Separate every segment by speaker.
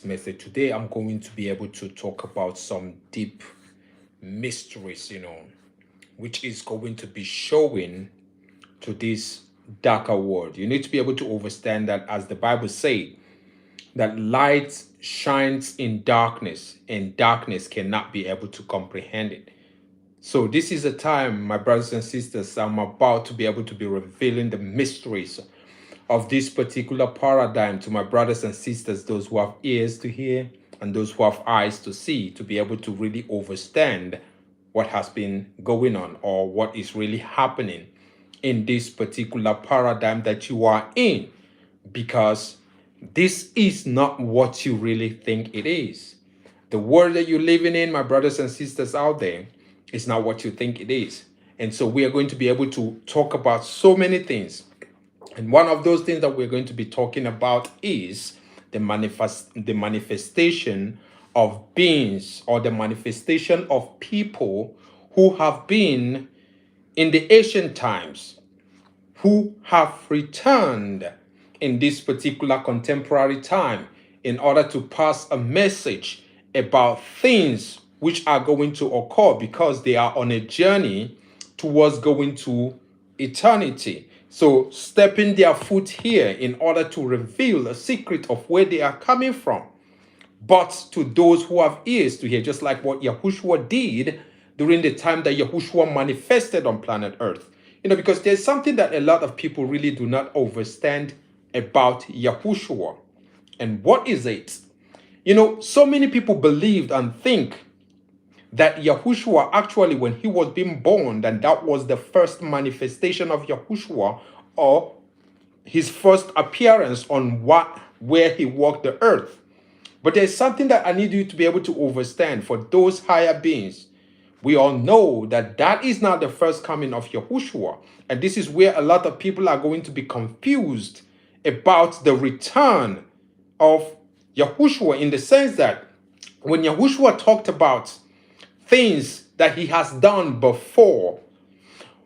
Speaker 1: message. Today, I'm going to be able to talk about some deep mysteries, which is going to be showing to this darker world. You need to be able to understand that, as the Bible says, that light shines in darkness, and darkness cannot be able to comprehend it. So, this is a time, my brothers and sisters, I'm about to be able to be revealing the mysteries of this particular paradigm to my brothers and sisters, those who have ears to hear and those who have eyes to see, to be able to really understand what has been going on or what is really happening in this particular paradigm that you are in, because this is not what you really think it is. The world that you're living in, my brothers and sisters out there, is not what you think it is. And so we are going to be able to talk about so many things, and one of those things that we're going to be talking about is the manifestation of beings, or the manifestation of people who have been in the ancient times, who have returned in this particular contemporary time in order to pass a message about things which are going to occur, because they are on a journey towards going to eternity. So, stepping their foot here in order to reveal a secret of where they are coming from. But to those who have ears to hear, just like what Yahushua did during the time that Yahushua manifested on planet Earth. Because there's something that a lot of people really do not understand about Yahushua. And what is it? So many people believed and think that Yahushua, actually, when he was being born, and that was the first manifestation of Yahushua, or his first appearance on where he walked the earth. But there's something that I need you to be able to understand. For those higher beings, we all know that that is not the first coming of Yahushua. And this is where a lot of people are going to be confused about the return of Yahushua, in the sense that when Yahushua talked about things that he has done before,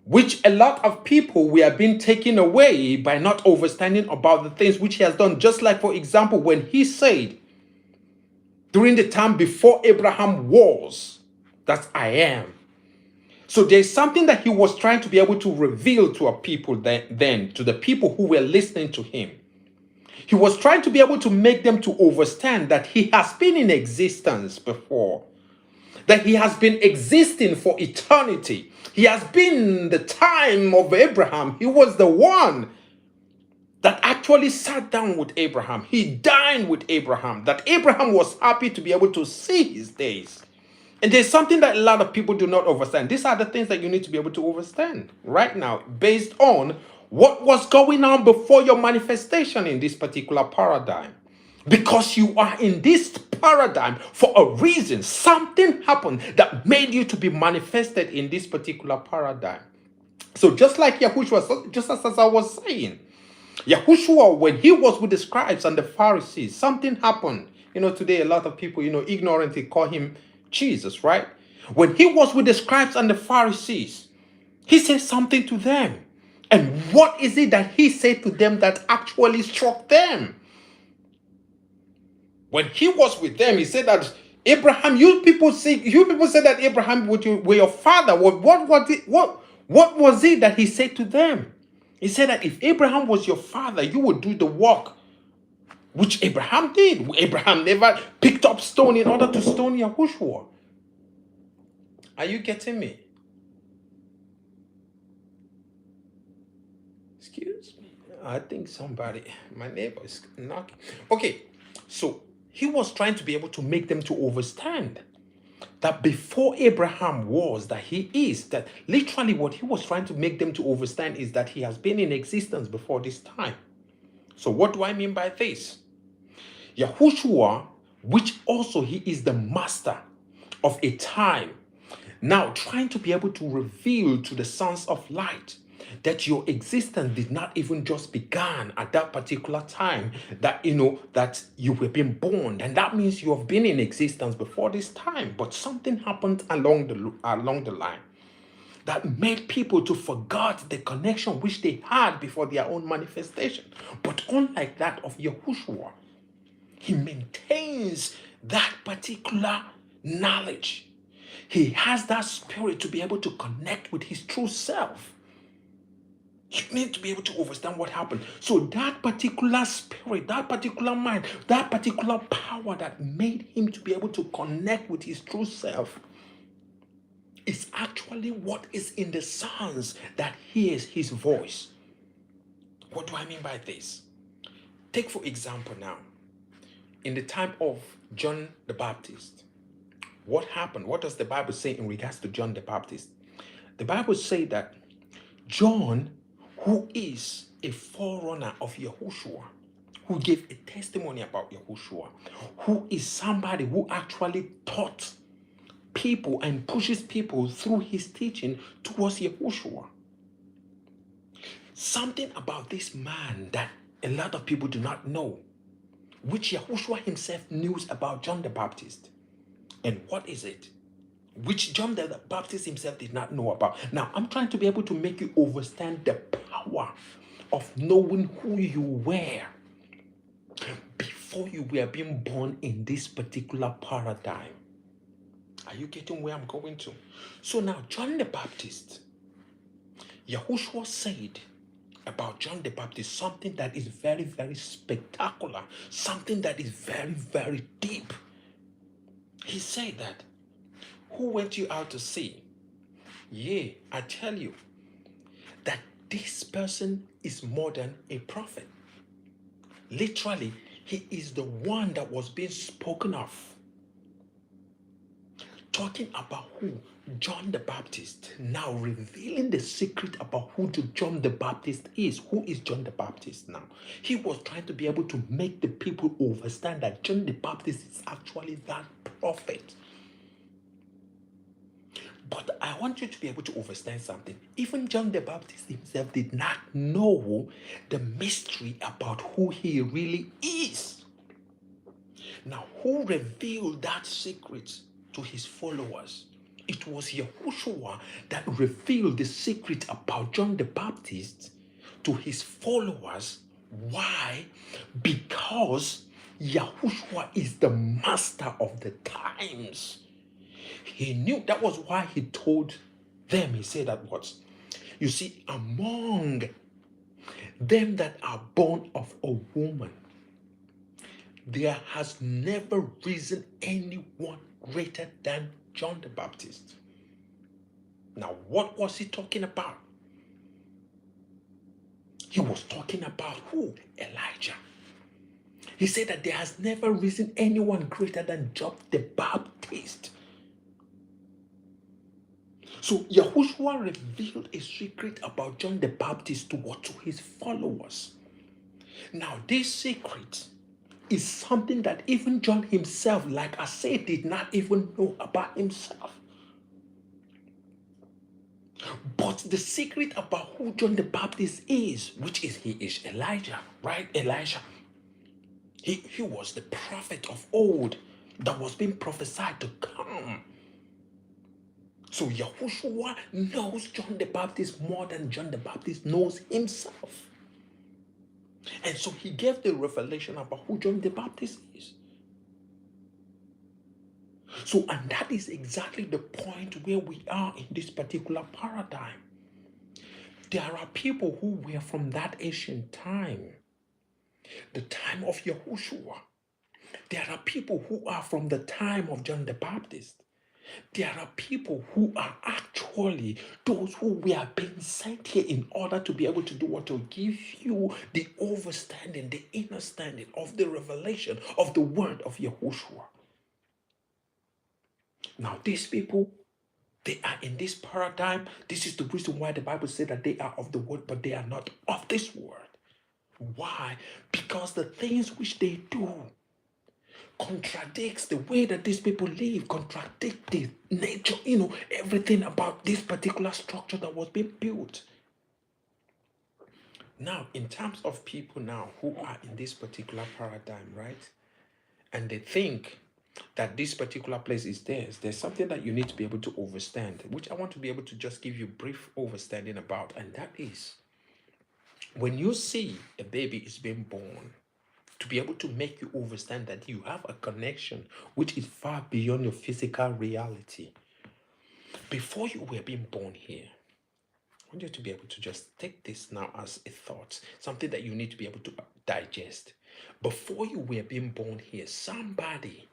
Speaker 1: which a lot of people we have been taken away by not understanding about the things which he has done. Just like, for example, when he said, during the time before Abraham was, that I am. So there's something that he was trying to be able to reveal to a people then, to the people who were listening to him. He was trying to be able to make them to understand that he has been in existence before, that he has been existing for eternity. He has been the time of Abraham. He was the one that actually sat down with Abraham. He dined with Abraham, that Abraham was happy to be able to see his days. And there's something that a lot of people do not understand. These are the things that you need to be able to understand right now, based on what was going on before your manifestation in this particular paradigm. Because you are in this paradigm for a reason. Something happened that made you to be manifested in this particular paradigm. So just like Yahushua, just as I was saying, Yahushua, when he was with the scribes and the Pharisees, something happened. Today a lot of people, ignorantly call him Jesus, right? When he was with the scribes and the Pharisees, he said something to them. And what is it that he said to them that actually struck them? When he was with them, he said that Abraham, you people say that Abraham were your father. What was it that he said to them? He said that if Abraham was your father, you would do the work which Abraham did. Abraham never picked up stone in order to stone Yahushua. Are you getting me? Excuse me. I think my neighbor is knocking. Okay, so he was trying to be able to make them to understand that before Abraham was, that he is. That literally what he was trying to make them to understand is that he has been in existence before this time. So what do I mean by this? Yahushua, which also he is the master of a time, now trying to be able to reveal to the sons of light that your existence did not even just began at that particular time, that that you were being born, and that means you have been in existence before this time. But something happened along the line that made people to forget the connection which they had before their own manifestation. But unlike that of Yahushua, He maintains that particular knowledge. He has that spirit to be able to connect with his true self. You need to be able to understand what happened. So that particular spirit, that particular mind, that particular power that made him to be able to connect with his true self is actually what is in the sounds that hears his voice. What do I mean by this? Take for example now, in the time of John the Baptist, what happened? What does the Bible say in regards to John the Baptist? The Bible says that John, who is a forerunner of Yahushua, who gave a testimony about Yahushua, who is somebody who actually taught people and pushes people through his teaching towards Yahushua. Something about this man that a lot of people do not know, which Yahushua himself knew about John the Baptist. And what is it? Which John the Baptist himself did not know about. Now, I'm trying to be able to make you understand the power of knowing who you were before you were being born in this particular paradigm. Are you getting where I'm going to? So now, John the Baptist, Yahushua said about John the Baptist something that is very, very spectacular, something that is very, very deep. He said that, who went you out to see? Yea, I tell you that this person is more than a prophet. Literally, he is the one that was being spoken of. Talking about who? John the Baptist. Now revealing the secret about who John the Baptist is. Who is John the Baptist now? He was trying to be able to make the people understand that John the Baptist is actually that prophet. But I want you to be able to understand something. Even John the Baptist himself did not know the mystery about who he really is. Now, who revealed that secret to his followers? It was Yahushua that revealed the secret about John the Baptist to his followers. Why? Because Yahushua is the master of the times. He knew. That was why he told them, he said that what? You see, among them that are born of a woman, there has never risen anyone greater than John the Baptist. Now, what was he talking about? He was talking about who? Elijah. He said that there has never risen anyone greater than John the Baptist. So Yahushua revealed a secret about John the Baptist to his followers. Now, this secret is something that even John himself, like I said, did not even know about himself. But the secret about who John the Baptist is, which is he is Elijah, right? Elijah. He was the prophet of old that was being prophesied to come. So Yahushua knows John the Baptist more than John the Baptist knows himself. And so he gave the revelation about who John the Baptist is. So, and that is exactly the point where we are in this particular paradigm. There are people who were from that ancient time, the time of Yahushua. There are people who are from the time of John the Baptist. There are people who are actually those who were being sent here in order to be able to do what? To give you the understanding, the understanding of the revelation of the word of Yahushua. Now, these people, they are in this paradigm. This is the reason why the Bible said that they are of the word, but they are not of this word. Why? Because the things which they do contradicts the way that these people live, contradict the nature, everything about this particular structure that was being built. Now, in terms of people now who are in this particular paradigm, right? And they think that this particular place is theirs. There's something that you need to be able to understand, which I want to be able to just give you brief understanding about, and that is when you see a baby is being born, to be able to make you understand that you have a connection which is far beyond your physical reality. Before you were being born here, I want you to be able to just take this now as a thought, something that you need to be able to digest. Before you were being born here, somebody,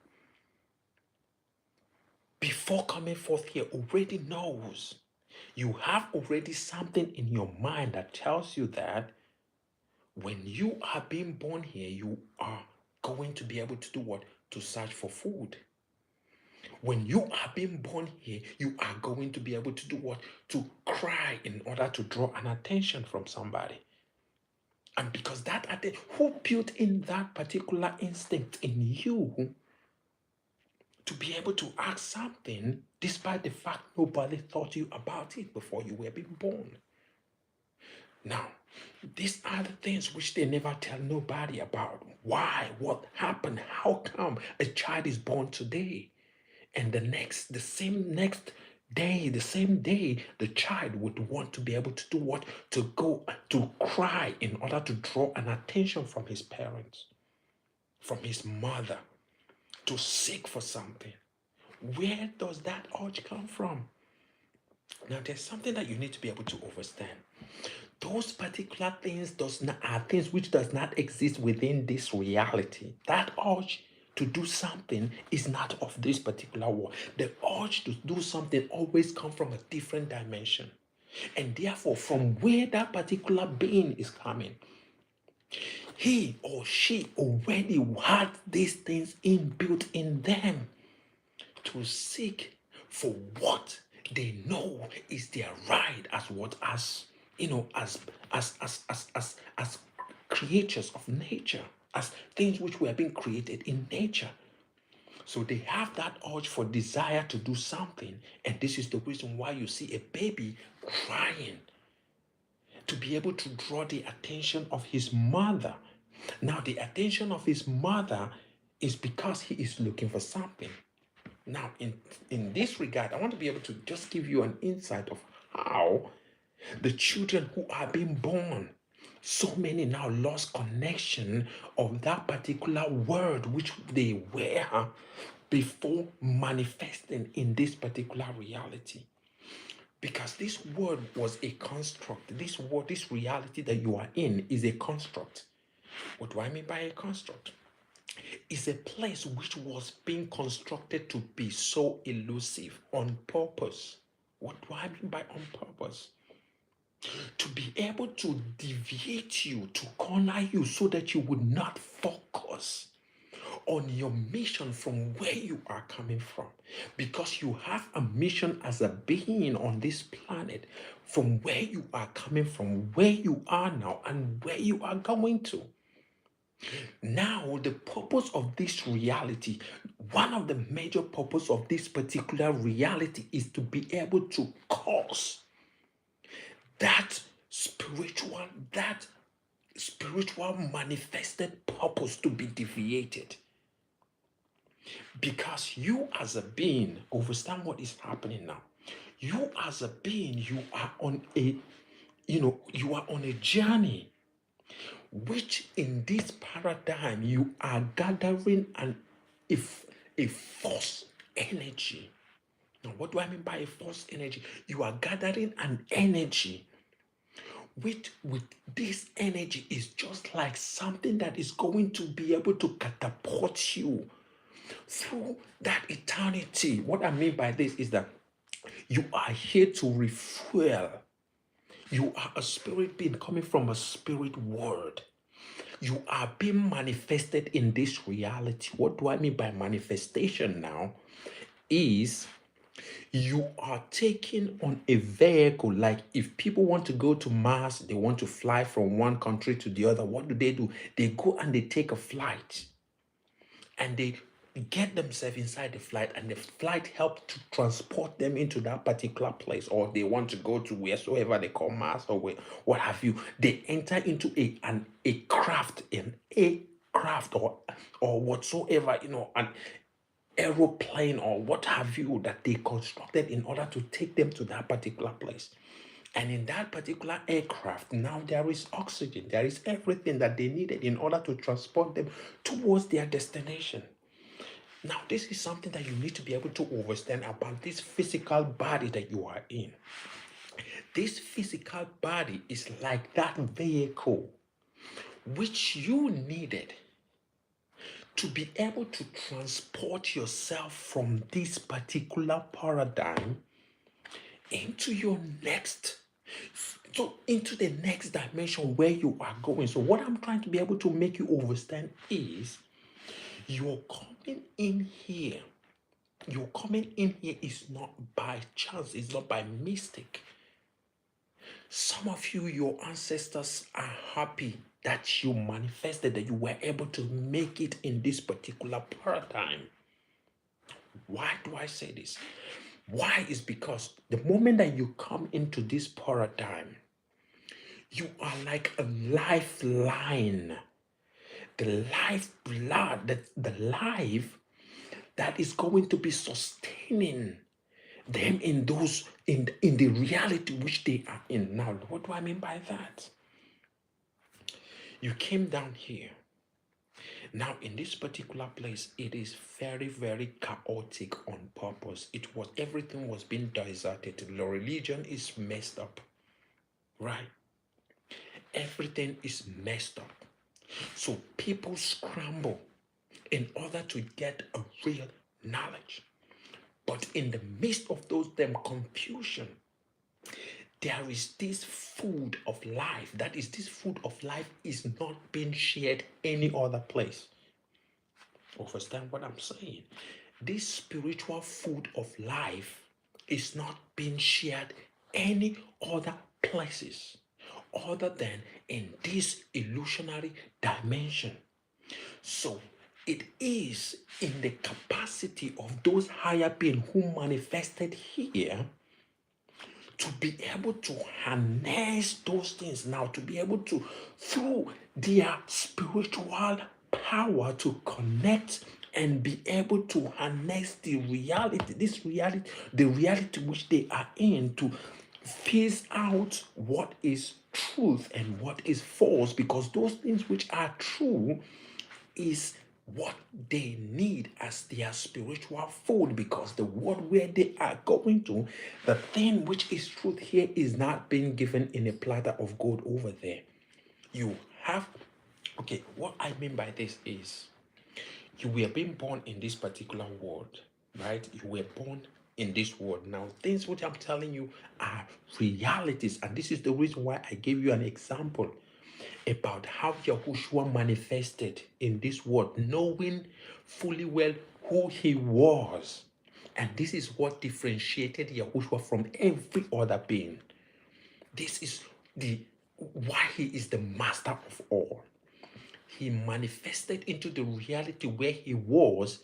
Speaker 1: before coming forth here, already knows. You have already something in your mind that tells you that when you are being born here, you are going to be able to do what? To search for food. When you are being born here, you are going to be able to do what? To cry in order to draw an attention from somebody. And because who built in that particular instinct in you to be able to ask something despite the fact nobody thought you about it before you were being born? Now, these are the things which they never tell nobody about. Why? What happened? How come a child is born today? And the same day, the child would want to be able to do what? To go to cry in order to draw an attention from his parents, from his mother, to seek for something. Where does that urge come from? Now, there's something that you need to be able to understand. Those particular things are things which does not exist within this reality. That urge to do something is not of this particular world. The urge to do something always comes from a different dimension. And therefore, from where that particular being is coming, he or she already had these things inbuilt in them to seek for what they know is their right as creatures of nature, as things which were being created in nature. So they have that urge for desire to do something, and this is the reason why you see a baby crying to be able to draw the attention of his mother. Now, the attention of his mother is because he is looking for something. Now, in this regard, I want to be able to just give you an insight of how the children who are being born, so many now lost connection of that particular word which they were before manifesting in this particular reality. Because this word was a construct. This reality that you are in is a construct. What do I mean by a construct? Is a place which was being constructed to be so elusive on purpose. What do I mean by on purpose? To be able to deviate you, to corner you so that you would not focus on your mission from where you are coming from. Because you have a mission as a being on this planet from where you are coming from, where you are now, and where you are going to. Now, the purpose of this reality, one of the major purpose of this particular reality is to be able to cause that spiritual manifested purpose to be deviated. Because you as a being, understand what is happening now. You as a being, you are on a journey which in this paradigm you are gathering a force energy. Now, what do I mean by a force energy? You are gathering an energy which with this energy is just like something that is going to be able to catapult you through that eternity. What I mean by this is that you are here to refuel. You are a spirit being coming from a spirit world. You are being manifested in this reality. What do I mean by manifestation now? Is you are taking on a vehicle. Like if people want to go to Mars, they want to fly from one country to the other. What do? They go and they take a flight. And they get themselves inside the flight, and the flight helps to transport them into that particular place, or they want to go to wheresoever they call Mars or what have you. They enter into a craft or whatsoever, an aeroplane or what have you that they constructed in order to take them to that particular place. And in that particular aircraft, now there is oxygen, there is everything that they needed in order to transport them towards their destination. Now, this is something that you need to be able to understand about this physical body that you are in. This physical body is like that vehicle which you needed to be able to transport yourself from this particular paradigm into your next, so into the next dimension where you are going. So what I'm trying to be able to make you understand is you're coming in here. Your coming in here is not by chance, it's not by mistake. Some of you, your ancestors are happy that you manifested, that you were able to make it in this particular paradigm. Why do I say this? Why is because the moment that you come into this paradigm, you are like a lifeline. The lifeblood, the life that is going to be sustaining them in those in the reality which they are in. Now, what do I mean by that? You came down here. Now, in this particular place, it is very, very chaotic on purpose. Everything was being deserted. The religion is messed up, right? Everything is messed up. So people scramble in order to get a real knowledge. But in the midst of them confusion, there is this food of life. That is, this food of life is not being shared any other place. Understand what I'm saying? This spiritual food of life is not being shared any other places other than in this illusionary dimension. So it is in the capacity of those higher beings who manifested here to be able to harness those things now, to be able to, through their spiritual power, to connect and be able to harness the reality, the reality which they are in, to phase out what is truth and what is false, because those things which are true is what they need as their spiritual food, because the world where they are going to, the thing which is truth here is not being given in a platter of gold over there. You have, okay, what I mean by this is you were being born in this particular world, right? You were born in this world. Now, things which I'm telling you are realities, and this is the reason why I gave you an example about how Yahushua manifested in this world, knowing fully well who he was. And this is what differentiated Yahushua from every other being. This is why he is the master of all. He manifested into the reality where he was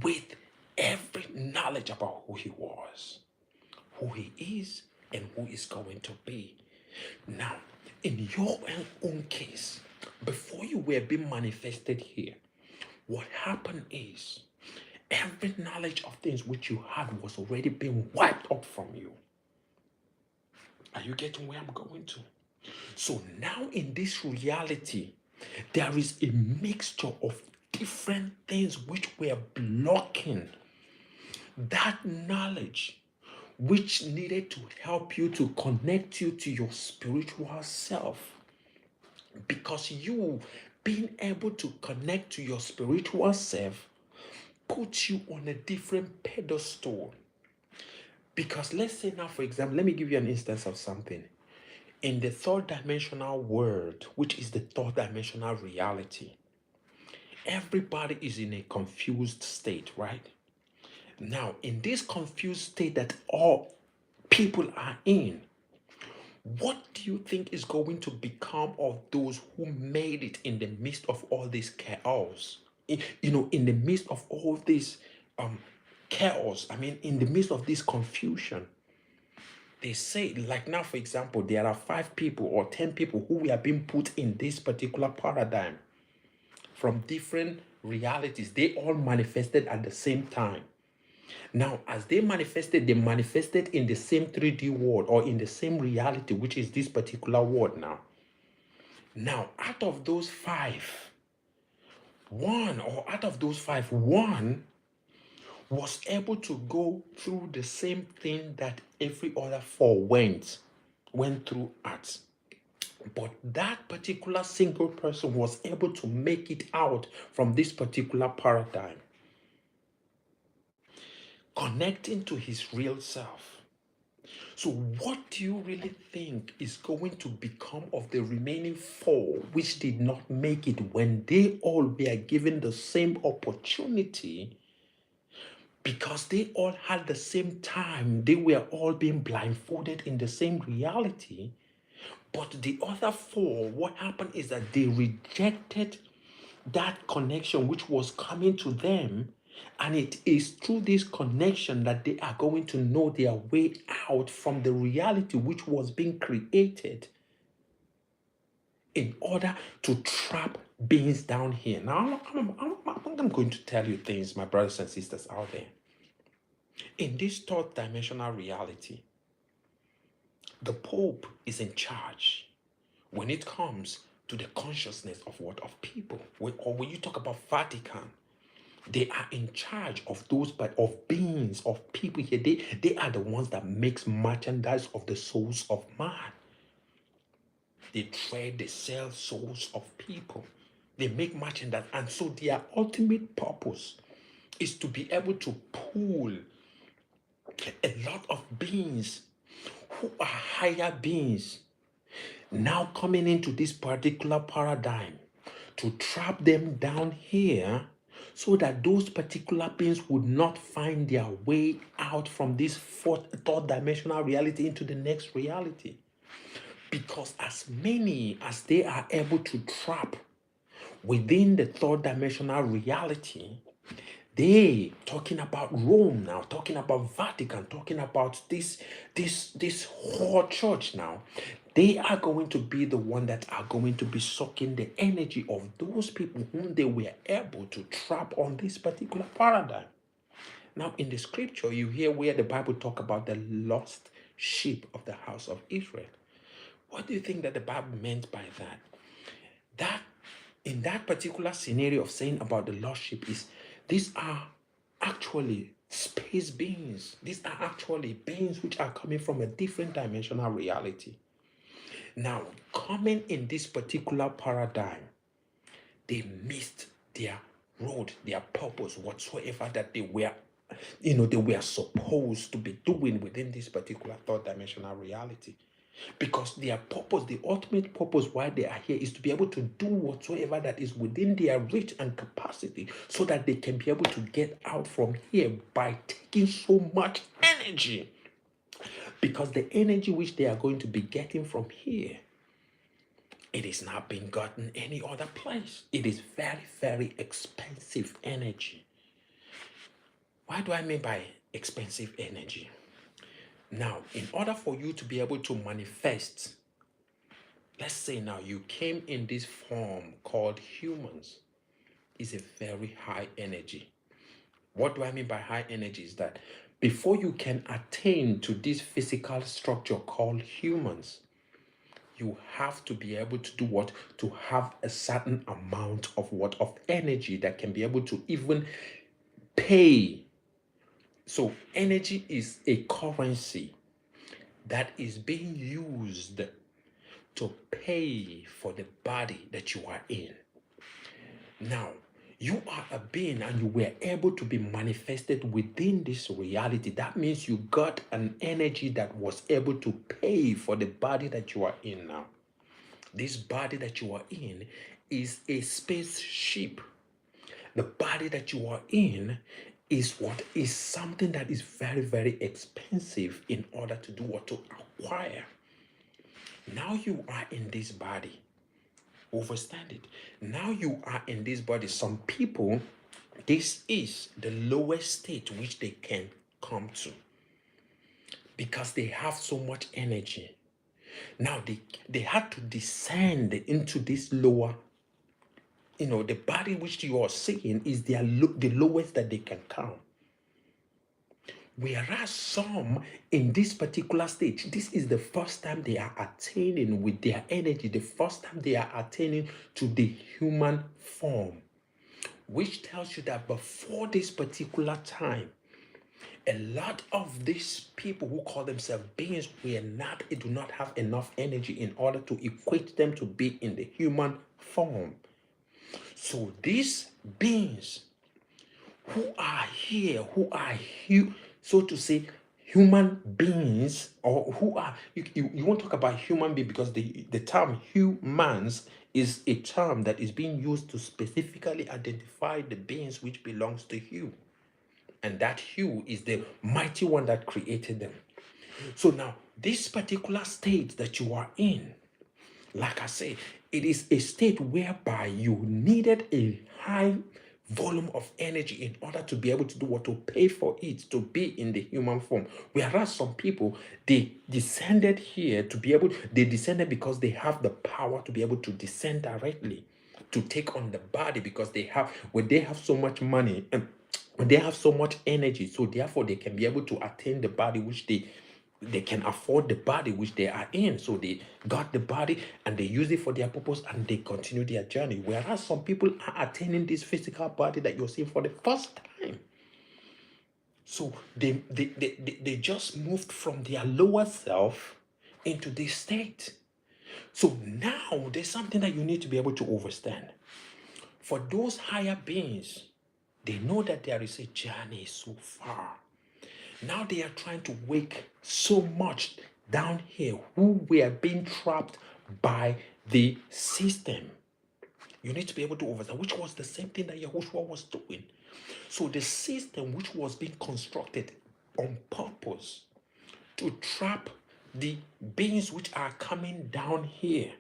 Speaker 1: with every knowledge about who he was, who he is, and who is going to be. Now, in your own case, before you were being manifested here, what happened is every knowledge of things which you had was already being wiped up from you. Are you getting where I'm going to? So now in this reality, there is a mixture of different things which were blocking that knowledge which needed to help you to connect you to your spiritual self. Because you being able to connect to your spiritual self puts you on a different pedestal. Because let's say now, for example, let me give you an instance of something. In the third dimensional world, which is the third dimensional reality, everybody is in a confused state, right? Now, in this confused state that all people are in, what do you think is going to become of those who made it in the midst of all this chaos? In the midst of all this chaos, in the midst of this confusion. They say, like now, for example, there are 5 people or 10 people who are being put in this particular paradigm from different realities. They all manifested at the same time. Now, as they manifested in the same 3D world or in the same reality, which is this particular world now. Now, out of those five, one was able to go through the same thing that every other four went through at. But that particular single person was able to make it out from this particular paradigm, connecting to his real self. So, what do you really think is going to become of the remaining four which did not make it when they all were given the same opportunity? Because they all had the same time, they were all being blindfolded in the same reality. But the other four, what happened is that they rejected that connection which was coming to them. And it is through this connection that they are going to know their way out from the reality which was being created in order to trap beings down here. Now, I'm going to tell you things, my brothers and sisters out there. In this third dimensional reality, the Pope is in charge when it comes to the consciousness of what? Of people. Or when you talk about Vatican, they are in charge of those of beings, of people here. They are the ones that makes merchandise of the souls of man. They trade, they sell souls of people. They make merchandise. And so their ultimate purpose is to be able to pull a lot of beings who are higher beings now coming into this particular paradigm to trap them down here so that those particular beings would not find their way out from this third dimensional reality into the next reality. Because as many as they are able to trap within the third dimensional reality, they talking about Rome now, talking about Vatican, talking about this whole church now. They are going to be the one that are going to be sucking the energy of those people whom they were able to trap on this particular paradigm. Now, in the scripture, you hear where the Bible talk about the lost sheep of the house of Israel. What do you think that the Bible meant by that? That in that particular scenario of saying about the lost sheep is these are actually space beings. These are actually beings which are coming from a different dimensional reality. Now, coming in this particular paradigm, they missed their road, their purpose, whatsoever that they were, they were supposed to be doing within this particular third dimensional reality. Because their purpose, the ultimate purpose why they are here is to be able to do whatsoever that is within their reach and capacity so that they can be able to get out from here by taking so much energy. Because the energy which they are going to be getting from here, it is not being gotten any other place. It is very, very expensive energy. What do I mean by expensive energy? Now, in order for you to be able to manifest, let's say now you came in this form called humans, is a very high energy. What do I mean by high energy is that before you can attain to this physical structure called humans, you have to be able to do what? To have a certain amount of what? Of energy that can be able to even pay. So energy is a currency that is being used to pay for the body that you are in. Now, you are a being and you were able to be manifested within this reality. That means you got an energy that was able to pay for the body that you are in now. This body that you are in is a spaceship. The body that you are in is what is something that is very, very expensive in order to do what? To acquire. Now you are in this body. Overstand it. Now you are in this body. Some people, this is the lowest state which they can come to because they have so much energy. Now they had to descend into this lower, the body which you are seeing is the lowest that they can come. Whereas some in this particular stage, this is the first time they are attaining with their energy, the first time they are attaining to the human form, which tells you that before this particular time, a lot of these people who call themselves beings do not have enough energy in order to equate them to be in the human form. So these beings who are here, so to say, human beings, or who are, you won't talk about human being because the term humans is a term that is being used to specifically identify the beings which belongs to Hu. And that Hu is the mighty one that created them. So now, this particular state that you are in, like I say, it is a state whereby you needed a high volume of energy in order to be able to do what, to pay for it, to be in the human form. Whereas some people, they descended here to be able, they descended because they have the power to be able to descend directly, to take on the body, because when they have so much money and when they have so much energy, so therefore they can be able to attain the body which they can afford, the body which they are in. So they got the body and they use it for their purpose and they continue their journey. Whereas some people are attaining this physical body that you're seeing for the first time. So they just moved from their lower self into this state. So now there's something that you need to be able to understand. For those higher beings, they know that there is a journey so far. Now they are trying to wake so much down here who were being trapped by the system. You need to be able to understand, which was the same thing that Yahushua was doing. So the system which was being constructed on purpose to trap the beings which are coming down here.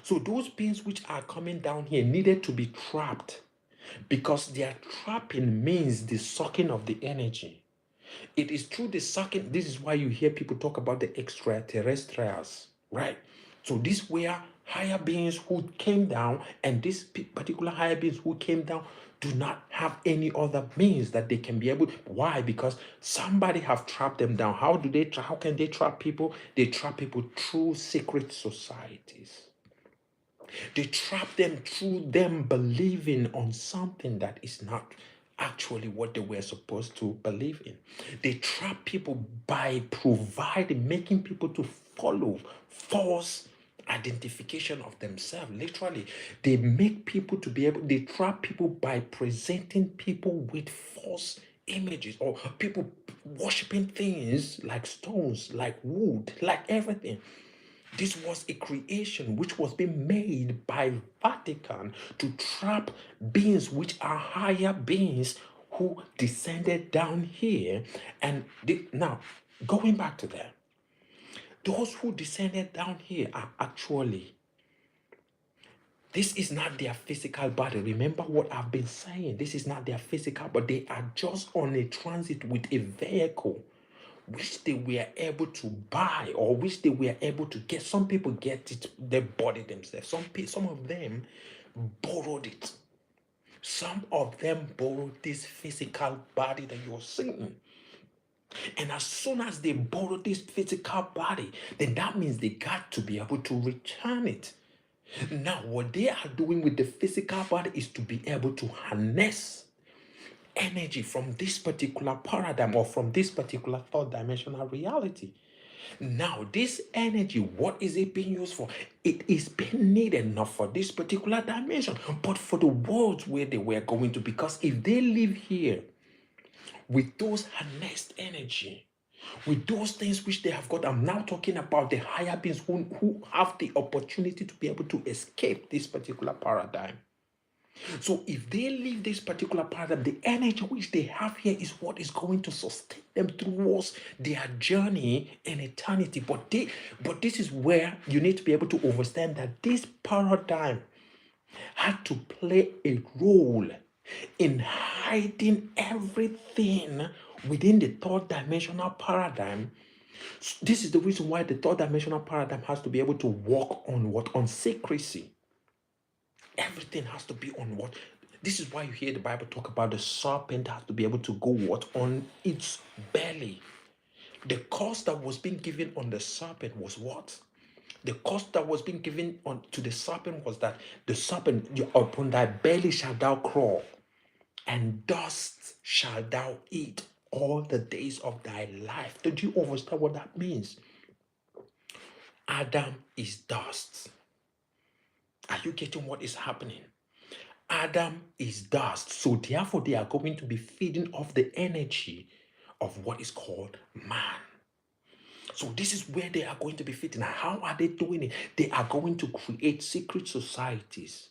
Speaker 1: So those beings which are coming down here needed to be trapped, because their trapping means the sucking of the energy. It is through the sucking. This is why you hear people talk about the extraterrestrials, right? So these were higher beings who came down, and these particular higher beings who came down do not have any other means that they can be able. Why? Because somebody have trapped them down. How can they trap people? They trap people through secret societies. They trap them through them believing on something that is not actually what they were supposed to believe in. They trap people by making people to follow false identification of themselves. Literally, they trap people by presenting people with false images, or people worshiping things like stones, like wood, like everything. This was a creation which was being made by Vatican to trap beings which are higher beings who descended down here. And now, going back to that, those who descended down here are actually, this is not their physical body. Remember what I've been saying. This is not their physical, but they are just on a transit with a vehicle which they were able to buy, or which they were able to get. Some people get it, they bought it themselves. Some of them borrowed it. Some of them borrowed this physical body that you're seeing. And as soon as they borrowed this physical body, then that means they got to be able to return it. Now, what they are doing with the physical body is to be able to harness energy from this particular paradigm, or from this particular third dimensional reality. Now, this energy, what is it being used for? It is being needed not for this particular dimension, but for the worlds where they were going to. Because if they live here with those harnessed energy, with those things which they have got, I'm now talking about the higher beings who have the opportunity to be able to escape this particular paradigm. So if they leave this particular paradigm, the energy which they have here is what is going to sustain them towards their journey in eternity. But this is where you need to be able to understand that this paradigm had to play a role in hiding everything within the third dimensional paradigm. This is the reason why the third dimensional paradigm has to be able to work on what? On secrecy. Everything has to be on what? This is why you hear the Bible talk about the serpent has to be able to go what? On its belly. The cost that was being given on the serpent was what? The cost that was being given on to the serpent was that the serpent, upon thy belly shall thou crawl, and dust shall thou eat all the days of thy life. Did you understand what that means? Adam is dust. Are you getting what is happening? Adam is dust. So therefore, they are going to be feeding off the energy of what is called man. So this is where they are going to be fitting. How are they doing it? They are going to create secret societies.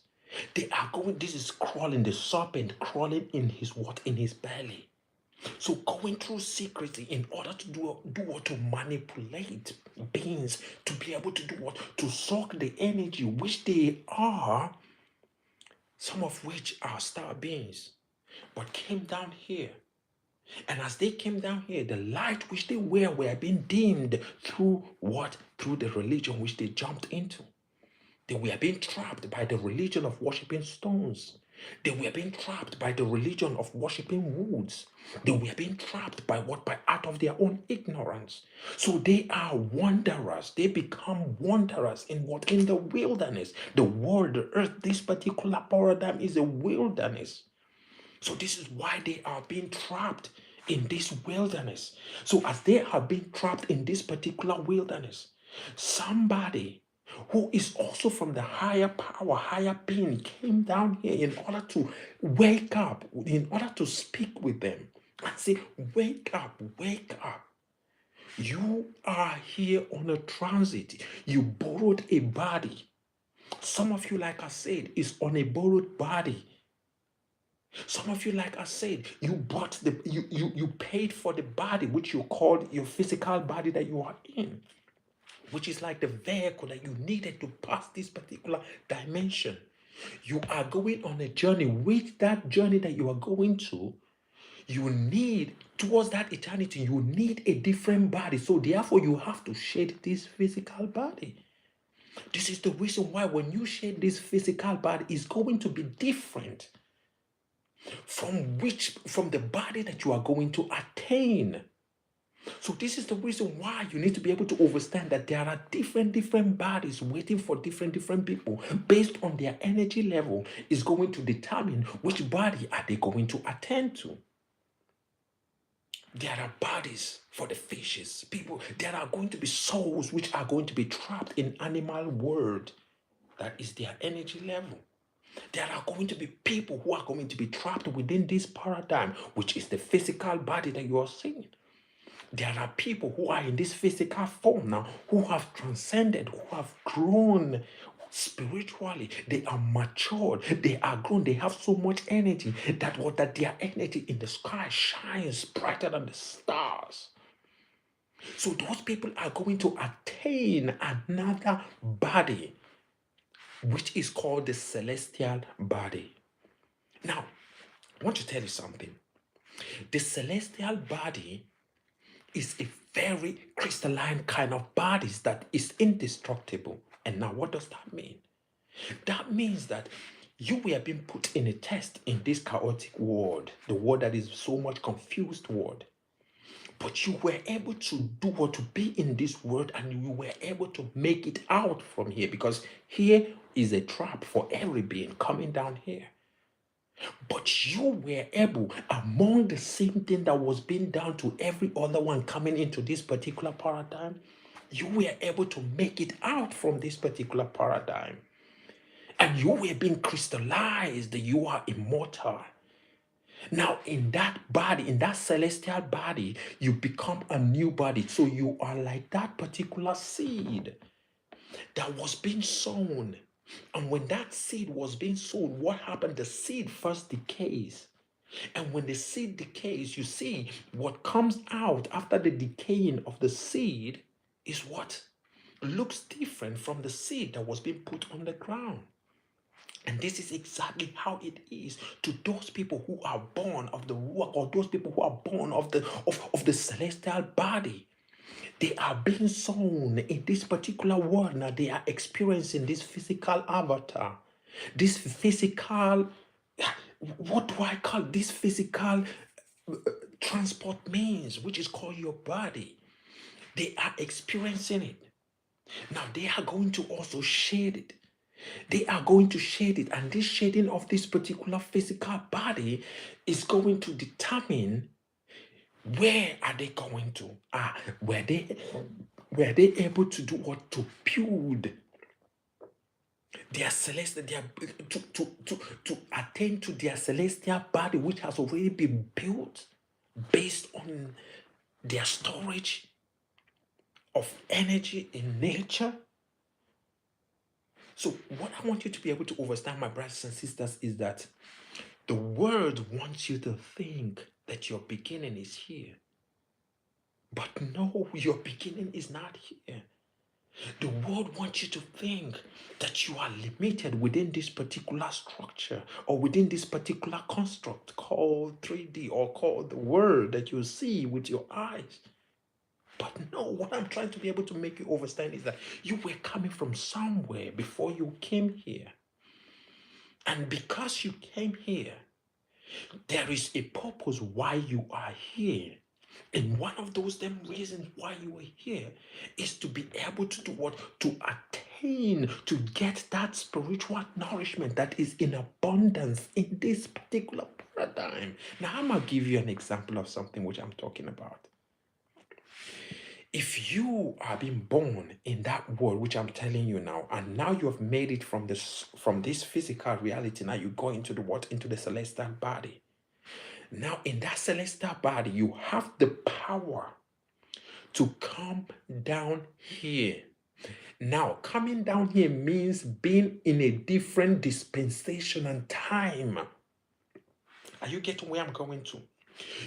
Speaker 1: They are going, this is crawling, the serpent crawling in his what? In his belly. So going through secrecy in order to do what? To manipulate beings, to be able to do what? To suck the energy, which they are, some of which are star beings, but came down here. And as they came down here, the light which they were being dimmed through what? Through the religion which they jumped into. They were being trapped by the religion of worshiping stones. They were being trapped by the religion of worshiping woods. They were being trapped by what? By out of their own ignorance. So they are wanderers. They become wanderers in what? In the wilderness. The world, the earth, this particular paradigm is a wilderness. So this is why they are being trapped in this wilderness. So as they are being trapped in this particular wilderness, somebody who is also from the higher power, higher being, came down here in order to wake up, in order to speak with them and say, wake up, wake up. You are here on a transit. You borrowed a body. Some of you, like I said, is on a borrowed body. Some of you, like I said, you bought you paid for the body which you called your physical body that you are in, which is like the vehicle that you needed to pass this particular dimension. You are going on a journey. With that journey that you are going to, you need towards that eternity, you need a different body. So therefore, you have to shed this physical body. This is the reason why when you shed this physical body, it's going to be different from the body that you are going to attain. So this is the reason why you need to be able to understand that there are different bodies waiting for different people. Based on their energy level is going to determine which body are they going to attend to. There are bodies for the fishes, people. There are going to be souls which are going to be trapped in animal world. That is their energy level. There are going to be people who are going to be trapped within this paradigm, which is the physical body that you are seeing. There are people who are in this physical form now, who have transcended, who have grown spiritually. They are matured, they are grown, they have so much energy that their energy in the sky shines brighter than the stars. So those people are going to attain another body, which is called the celestial body. Now, I want to tell you something. The celestial body is a very crystalline kind of body that is indestructible. And now, what does that mean? That means that you were being put in a test in this chaotic world, the world that is so much confused world. But you were able to do what to be in this world, and you were able to make it out from here, because here is a trap for every being coming down here. But you were able, among the same thing that was being done to every other one coming into this particular paradigm, you were able to make it out from this particular paradigm. And you were being crystallized, you are immortal. Now, in that body, in that celestial body, you become a new body. So you are like that particular seed that was being sown. And when that seed was being sown, what happened? The seed first decays. And when the seed decays, you see what comes out after the decaying of the seed is what looks different from the seed that was being put on the ground. And this is exactly how it is to those people who are born of the ruach, or those people who are born of the celestial body. They are being sown in this particular world. Now they are experiencing this physical avatar, this physical what do I call this physical transport means, which is called your body. They are experiencing it. Now they are going to also shade it. They are going to shade it, and this shading of this particular physical body is going to determine where are they going to. Were they able to do what, to build their celestial, to attain to their celestial body, which has already been built based on their storage of energy in nature. So what I want you to be able to understand, my brothers and sisters, is that the world wants you to think that your beginning is here. But no, your beginning is not here. The world wants you to think that you are limited within this particular structure or within this particular construct called 3D or called the world that you see with your eyes. But no, what I'm trying to be able to make you understand is that you were coming from somewhere before you came here. And because you came here, there is a purpose why you are here. And one of those them reasons why you are here is to be able to do what? To attain, to get that spiritual nourishment that is in abundance in this particular paradigm. Now, I'm going to give you an example of something which I'm talking about. If you are being born in that world, which I'm telling you now, and now you have made it from this physical reality, now you go into the what? Into the celestial body. Now, in that celestial body, you have the power to come down here. Now, coming down here means being in a different dispensation and time. Are you getting where I'm going to?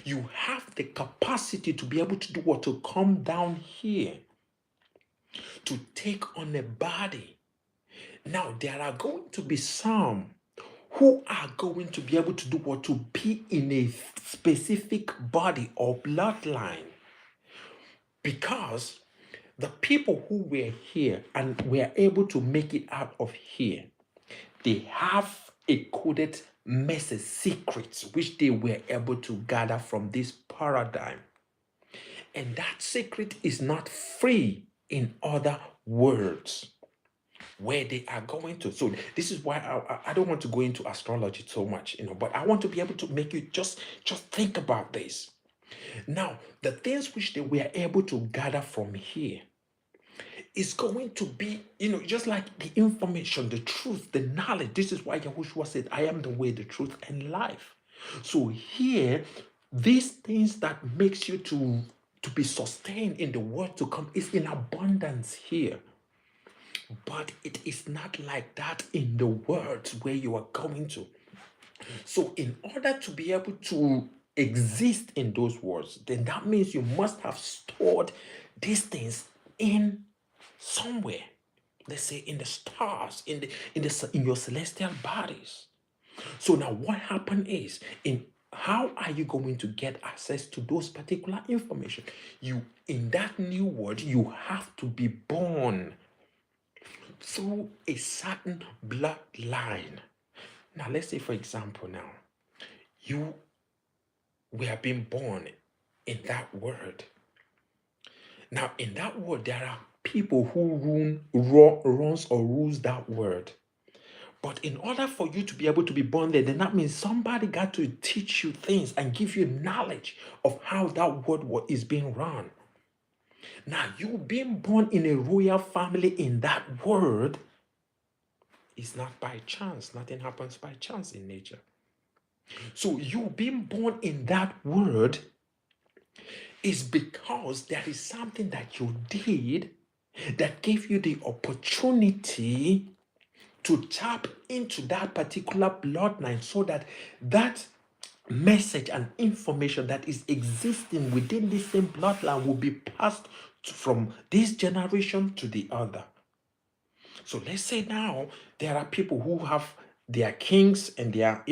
Speaker 1: You have the capacity to be able to do what? To come down here, to take on a body. Now, there are going to be some who are going to be able to do what? To be in a specific body or bloodline. Because the people who were here and were able to make it out of here, they have a coded message, secrets, which they were able to gather from this paradigm. And that secret is not free in other words where they are going to. So this is why I don't want to go into astrology so much, but I want to be able to make you just think about this. Now, the things which they were able to gather from here is going to be, just like the information, the truth, the knowledge. This is why Yahushua said, I am the way, the truth, and life. So here, these things that makes you to be sustained in the world to come is in abundance here. But it is not like that in the world where you are going to. So in order to be able to exist in those worlds, then that means you must have stored these things in somewhere. Let's say in the stars, in your celestial bodies. So now what happened is, how are you going to get access to those particular information? In that new world, you have to be born through a certain bloodline. Now, let's say, for example, now, you were being born in that world. Now, in that world, there are people who rules that world. But in order for you to be able to be born there, then that means somebody got to teach you things and give you knowledge of how that world is being run. Now, you being born in a royal family in that world is not by chance. Nothing happens by chance in nature. So you being born in that world is because there is something that you did that gave you the opportunity to tap into that particular bloodline, so that message and information that is existing within the same bloodline will be passed from this generation to the other. So let's say now there are people who have their kings, and they are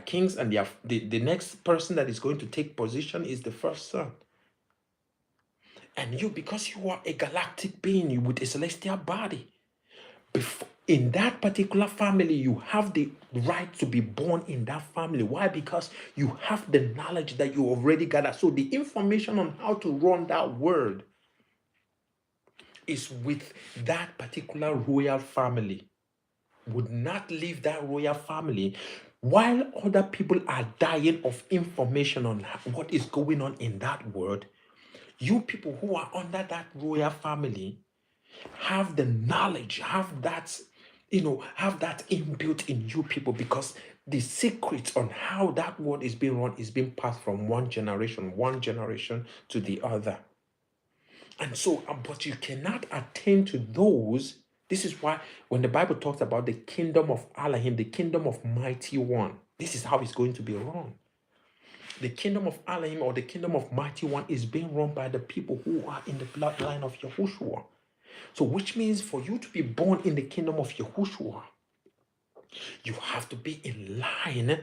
Speaker 1: kings, and the next person that is going to take position is the first son. And you, because you are a galactic being with a celestial body, In that particular family, you have the right to be born in that family. Why? Because you have the knowledge that you already gathered. So the information on how to run that world is with that particular royal family. Would not leave that royal family while other people are dying of information on what is going on in that world. You people who are under that royal family have the knowledge, have that, have that inbuilt in you people, because the secret on how that world is being run is being passed from one generation to the other. And so, but you cannot attain to those. This is why when the Bible talks about the kingdom of Elohim, the kingdom of mighty one, this is how it's going to be run. The kingdom of Elohim, or the kingdom of mighty one, is being run by the people who are in the bloodline of Yahushua. So which means for you to be born in the kingdom of Yahushua, you have to be in line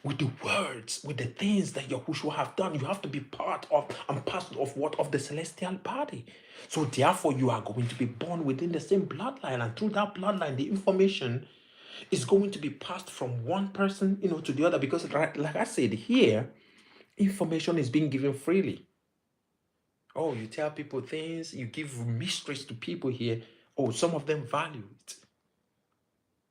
Speaker 1: with the words, with the things that Yahushua have done. You have to be part of and parcel of what? Of the celestial body. So therefore, you are going to be born within the same bloodline. And through that bloodline, the information is going to be passed from one person, to the other. Because like I said, here, information is being given freely. Oh, you tell people things, you give mysteries to people here. Oh, some of them value it.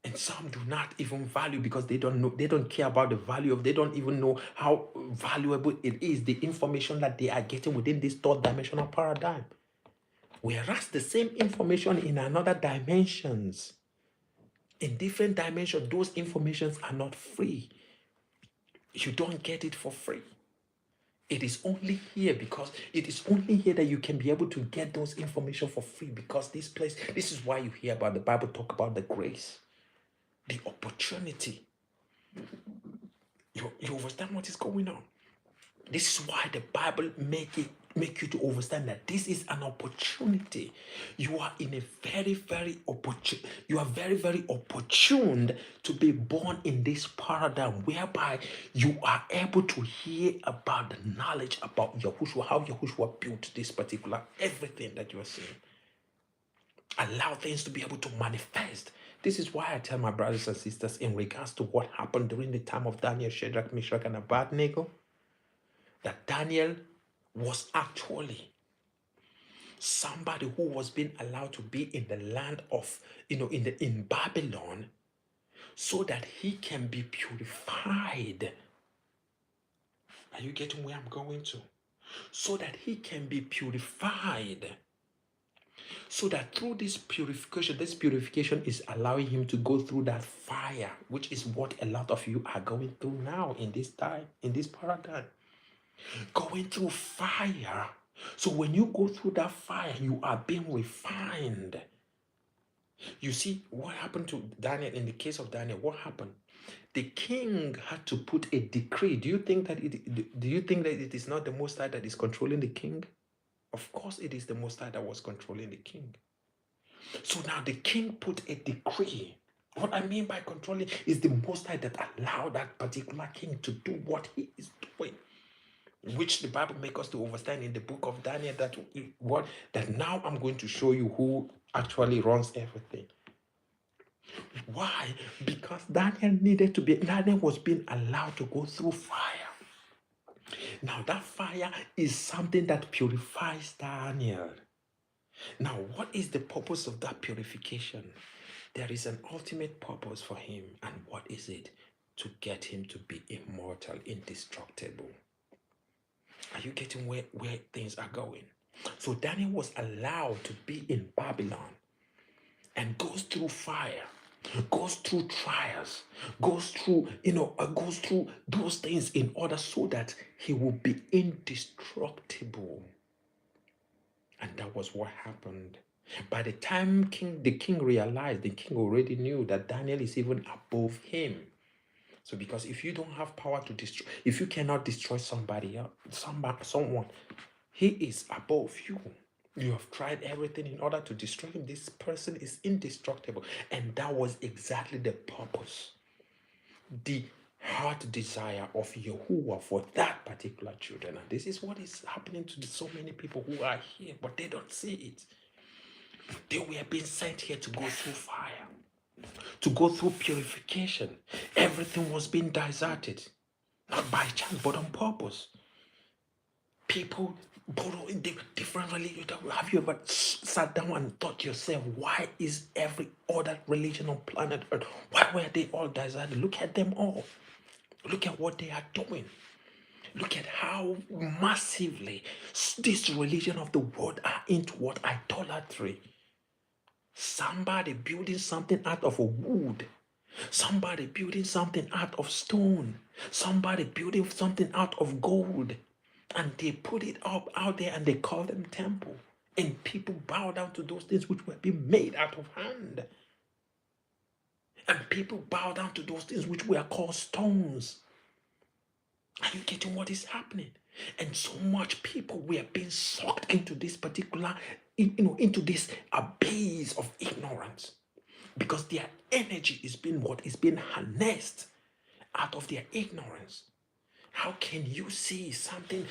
Speaker 1: And some do not even value, because they don't know, they don't care about the value of, they don't even know how valuable it is, the information that they are getting within this third dimensional paradigm. Whereas the same information in another dimensions, in different dimensions, those informations are not free. You don't get it for free. It is only here, because it is only here that you can be able to get those information for free, because this is why you hear about the Bible talk about the grace, the opportunity. You understand what is going on? This is why the Bible make you to understand that this is an opportunity. You are in a very, very very opportune to be born in this paradigm, whereby you are able to hear about the knowledge about Yahushua, how Yahushua built this particular everything that you are seeing. Allow things to be able to manifest. This is why I tell my brothers and sisters in regards to what happened during the time of Daniel, Shadrach, Meshach, and Abednego, that Daniel was actually somebody who was being allowed to be in the land of, in Babylon, so that he can be purified. Are you getting where I'm going to? So that he can be purified. So that through this purification is allowing him to go through that fire, which is what a lot of you are going through now in this time, in this paradigm. Going through fire. So when you go through that fire, you are being refined. You see what happened to Daniel. In the case of Daniel, what happened? The king had to put a decree. Do you think that it is not the Most High that is controlling the king? Of course it is the Most High that was controlling the king. So now the king put a decree. What I mean by controlling is the Most High that allowed that particular king to do what he is doing, which the Bible makes us to understand in the book of Daniel, that now I'm going to show you who actually runs everything. Why? Because Daniel was being allowed to go through fire. Now that fire is something that purifies Daniel. Now, what is the purpose of that purification? There is an ultimate purpose for him. And what is it? To get him to be immortal, indestructible. Are you getting where things are going? So Daniel was allowed to be in Babylon and goes through fire, goes through trials, goes through those things in order so that he will be indestructible. And that was what happened. By the time the king realized, the king already knew that Daniel is even above him. So because if you don't have power to destroy, if you cannot destroy somebody else, someone, he is above you. You have tried everything in order to destroy him. This person is indestructible. And that was exactly the purpose, the heart desire of Yahuwah for that particular children. And this is what is happening to so many people who are here, but they don't see it. They were being sent here to go through fire, to go through purification. Everything was being deserted, not by chance, but on purpose. People borrow in different religions. Have you ever sat down and thought to yourself, why is every other religion on planet Earth, why were they all deserted? Look at them all. Look at what they are doing. Look at how massively this religion of the world are into what? Idolatry. Somebody building something out of a wood. Somebody building something out of stone. Somebody building something out of gold. And they put it up out there and they call them temple. And people bow down to those things which were being made out of hand. And people bow down to those things which were called stones. Are you getting what is happening? And so much people were being sucked into this particular, into this abyss of ignorance, because their energy is being harnessed out of their ignorance. How can you see something,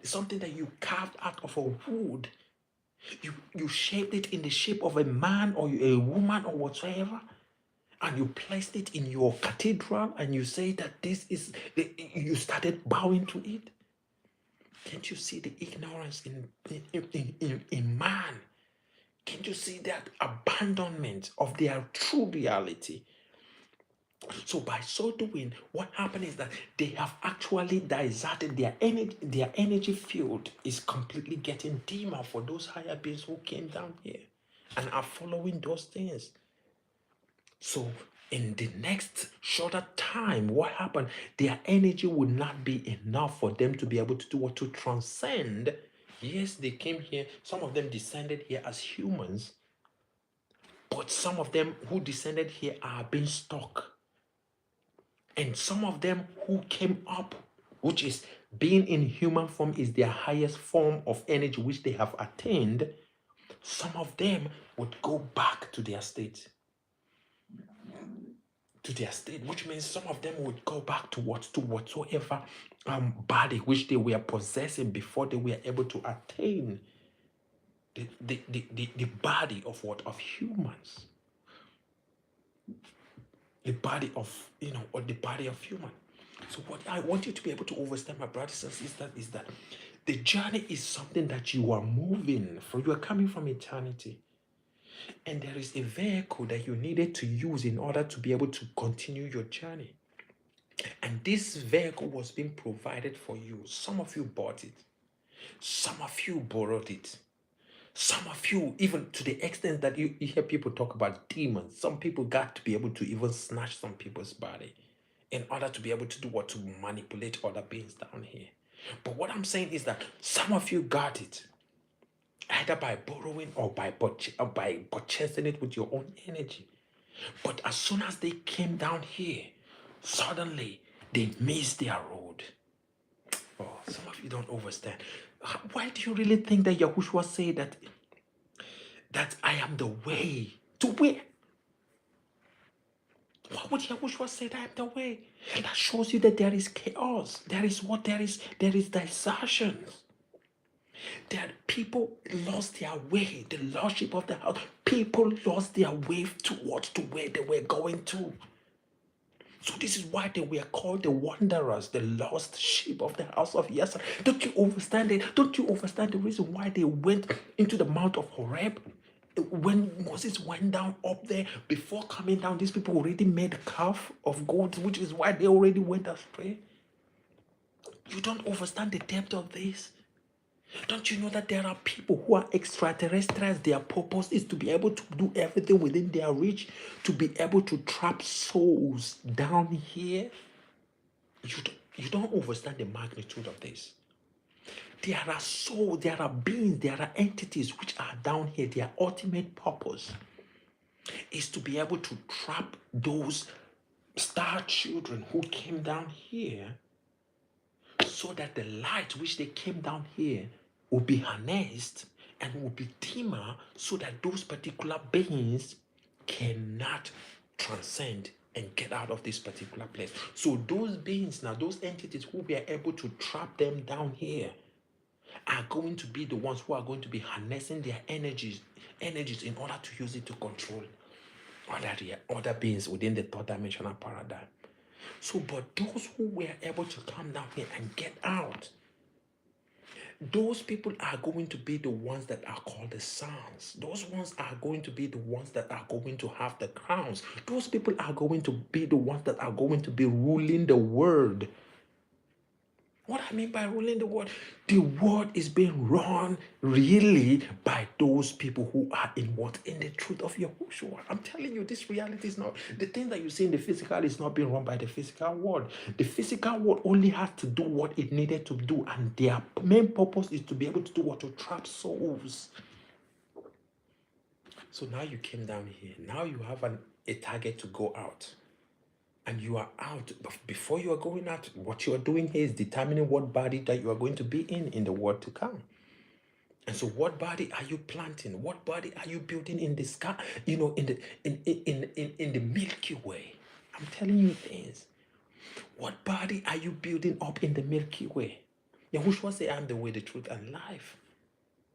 Speaker 1: something that you carved out of a wood? You shaped it in the shape of a man or a woman or whatsoever, and you placed it in your cathedral, and you say that this is, you started bowing to it. Can't you see the ignorance in man? Can't you see that abandonment of their true reality? So by so doing, what happened is that they have actually deserted their energy. Their energy field is completely getting dimmer for those higher beings who came down here and are following those things. So in the next shorter time, what happened? Their energy would not be enough for them to be able to do what? To transcend. Yes, they came here. Some of them descended here as humans, but some of them who descended here are being stuck. And some of them who came up, which is being in human form, is their highest form of energy which they have attained. Some of them would go back to their state. Which means some of them would go back to whatsoever body which they were possessing before they were able to attain the body of what? Of humans. The body of, or the body of human. So what I want you to be able to understand, my brothers and sisters, is that the journey is something that you are moving from. You are coming from eternity. And there is a vehicle that you needed to use in order to be able to continue your journey. And this vehicle was being provided for you. Some of you bought it. Some of you borrowed it. Some of you, even to the extent that you hear people talk about demons, some people got to be able to even snatch some people's body in order to be able to do what? To manipulate other beings down here. But what I'm saying is that some of you got it, either by borrowing or by purchasing it with your own energy. But as soon as they came down here, suddenly they missed their road. Oh, some of you don't understand. Why do you really think that Yahushua said that I am the way? To where? Why would Yahushua say that I am the way? That shows you that there is chaos. There is dissension. That people lost their way. The lordship of the house. People lost their way towards to where they were going to. So this is why they were called the wanderers, the lost sheep of the house of Yasser. Don't you understand it? Don't you understand the reason why they went into the Mount of Horeb? When Moses went down up there, before coming down, these people already made a calf of gold, which is why they already went astray. You don't understand the depth of this. Don't you know that there are people who are extraterrestrials? Their purpose is to be able to do everything within their reach, to be able to trap souls down here. You don't understand the magnitude of this. There are souls, there are beings, there are entities which are down here. Their ultimate purpose is to be able to trap those star children who came down here, so that the light which they came down here will be harnessed and will be dimmer, so that those particular beings cannot transcend and get out of this particular place. So those beings now, those entities who were able to trap them down here, are going to be the ones who are going to be harnessing their energies in order to use it to control other beings within the third dimensional paradigm. So, but those who were able to come down here and get out, those people are going to be the ones that are called the sons. Those ones are going to be the ones that are going to have the crowns. Those people are going to be the ones that are going to be ruling the world. What I mean by ruling the world is being run really by those people who are in the truth of Yahushua. I'm telling you, this reality is not, the thing that you see in the physical is not being run by the physical world. The physical world only has to do what it needed to do, and their main purpose is to be able to do what? To trap souls. So now you came down here. Now you have a target to go out. And you are out. Before you are going out, what you are doing here is determining what body that you are going to be in the world to come. And so what body are you planting? What body are you building in the sky? In the Milky Way. I'm telling you things. What body are you building up in the Milky Way? Yahushua said, I am the way, the truth, and life.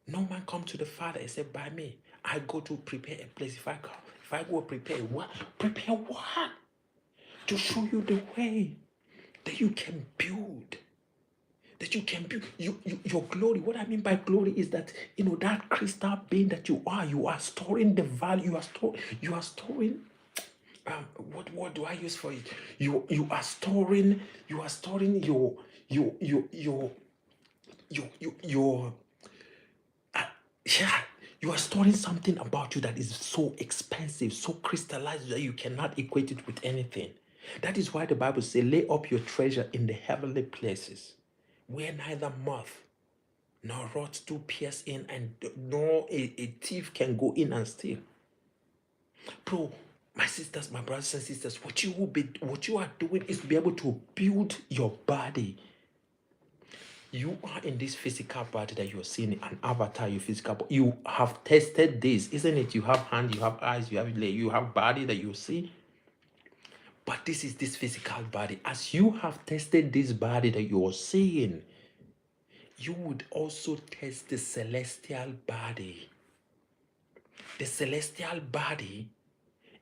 Speaker 1: No man come to the Father except by me. I go to prepare a place. If I go prepare what? Prepare what? To show you the way that you can build. That you can build your glory. What I mean by glory is that, that crystal being that you are storing the value. You are storing what word do I use for it? You are storing your yeah, you are storing something about you that is so expensive, so crystallized that you cannot equate it with anything. That is why the Bible says, lay up your treasure in the heavenly places, where neither moth nor rot do pierce in, and nor a thief can go in and steal. Bro, my sisters, my brothers and sisters, what you are doing is to be able to build your body. You are in this physical body that you're seeing, an avatar, your physical body. You have tested this, isn't it? You have hands, you have eyes, you have body that you see. But this is this physical body. As you have tested this body that you are seeing, you would also test the celestial body. The celestial body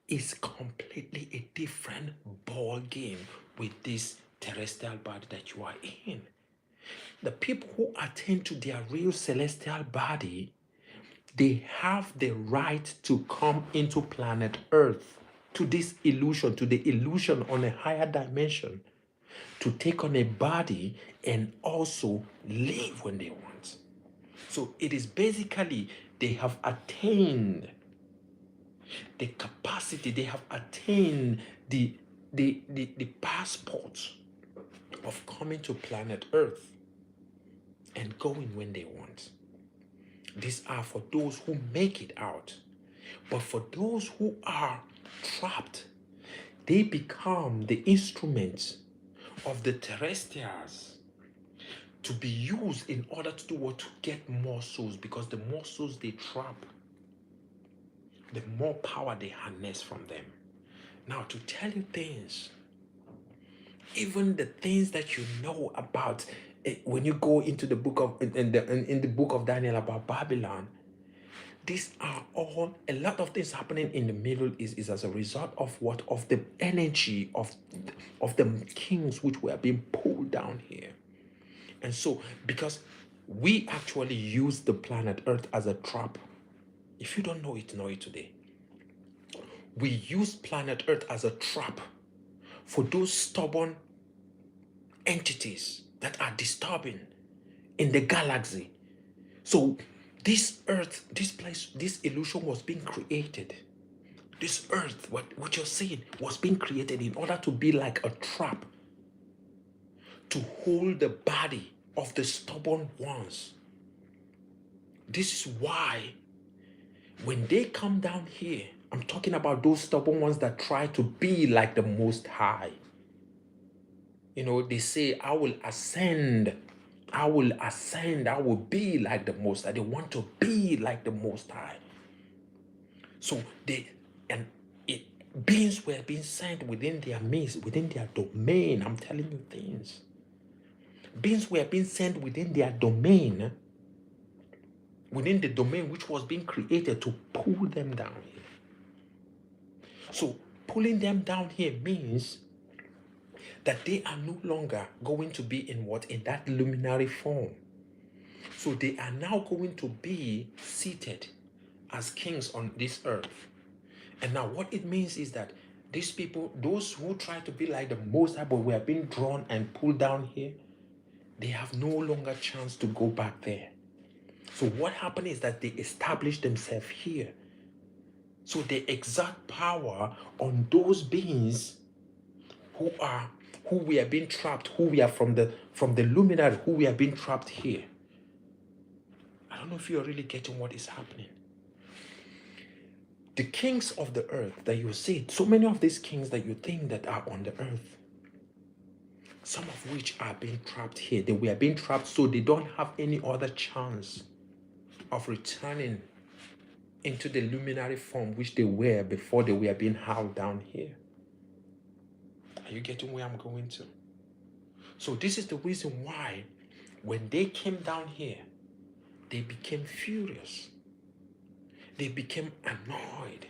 Speaker 1: is completely a different ball game with this terrestrial body that you are in. The people who attend to their real celestial body, they have the right to come into planet Earth, to this illusion, to the illusion on a higher dimension, to take on a body and also live when they want. So it is basically they have attained the capacity, they have attained the passport of coming to planet Earth and going when they want. These are for those who make it out. But for those who are trapped, they become the instruments of the terrestrials to be used in order to do what? To get more souls, because the more souls they trap, the more power they harness from them. Now, to tell you things, even the things that you know about, when you go into the book of in the book of Daniel about Babylon, these are all, a lot of things happening in the Middle East is as a result of what? Of the energy of the kings which were being pulled down here. And so, because we actually use the planet Earth as a trap. If you don't know it today. We use planet Earth as a trap for those stubborn entities that are disturbing in the galaxy. So this Earth, this place, this illusion was being created. This Earth, what you're seeing, was being created in order to be like a trap to hold the body of the stubborn ones. This is why when they come down here, I'm talking about those stubborn ones that try to be like the Most High. They say, I will ascend, I will be like the Most High. They want to be like the Most High. So beings were being sent within their midst, within their domain. I'm telling you things. Beings were being sent within their domain within the domain which was being created to pull them down here. So pulling them down here means that they are no longer going to be in what? In that luminary form. So they are now going to be seated as kings on this earth. And now what it means is that these people, those who try to be like the Most High, but we are being drawn and pulled down here, they have no longer chance to go back there. So what happened is that they established themselves here. So they exert power on those beings who we are being trapped, who we are from the luminary, who we are being trapped here. I don't know if you are really getting what is happening. The kings of the earth that you see, so many of these kings that you think that are on the earth, some of which are being trapped here. They were being trapped, so they don't have any other chance of returning into the luminary form which they were before they were being held down here. Are you getting where I'm going to? So this is the reason why when they came down here, they became furious. They became annoyed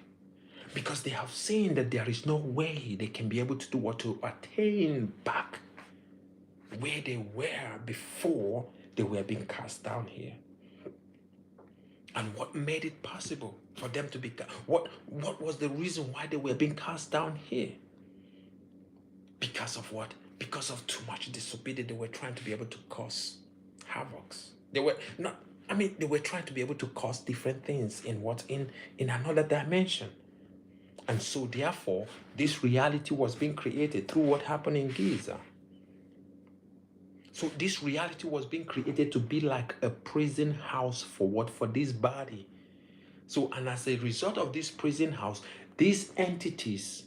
Speaker 1: because they have seen that there is no way they can be able to do what, to attain back where they were before they were being cast down here. And what made it possible for them to be, what was the reason why they were being cast down here? Because of what? Because of too much disobedience. They were trying to be able to cause havocs. They were not, they were trying to be able to cause different things in what? In another dimension. And so therefore, this reality was being created through what happened in Giza. So this reality was being created to be like a prison house for what? For this body. So, and as a result of this prison house, these entities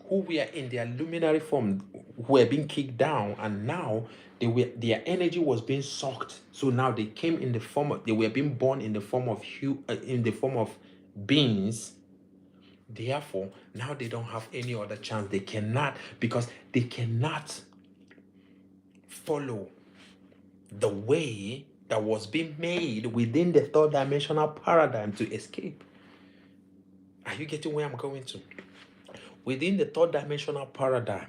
Speaker 1: who were in their luminary form were being kicked down, and now their energy was being sucked. So now they came in the form of, they were being born in the form of beings. Therefore, now they don't have any other chance. They cannot, because they cannot follow the way that was being made within the third dimensional paradigm to escape. Are you getting where I'm going to? Within the third dimensional paradigm,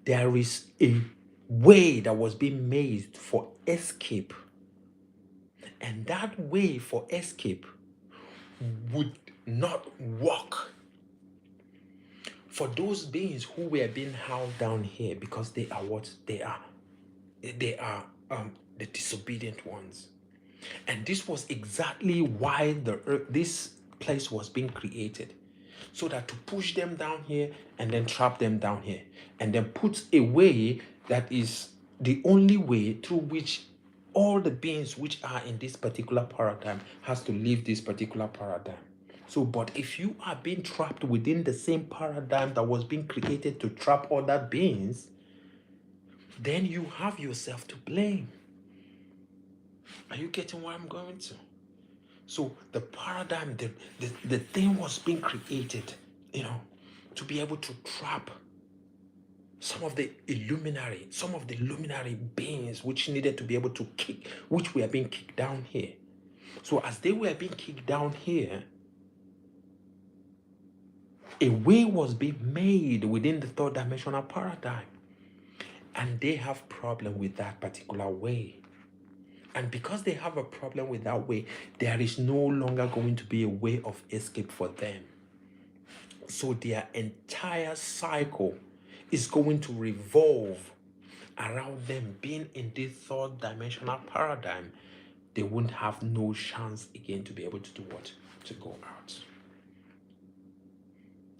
Speaker 1: there is a way that was being made for escape. And that way for escape would not work for those beings who were being held down here, because they are what? They are the disobedient ones. And this was exactly why this place was being created. So that to push them down here and then trap them down here. And then put a way that is the only way through which all the beings which are in this particular paradigm has to leave this particular paradigm. So, but if you are being trapped within the same paradigm that was being created to trap other beings, then you have yourself to blame. Are you getting where I'm going to? So the paradigm, the thing was being created, to be able to trap some of the luminary beings which needed to be able to which were being kicked down here. So as they were being kicked down here, a way was being made within the third dimensional paradigm. And they have problem with that particular way. And because they have a problem with that way, there is no longer going to be a way of escape for them. So their entire cycle is going to revolve around them being in this third dimensional paradigm. They won't have no chance again to be able to do what? To go out.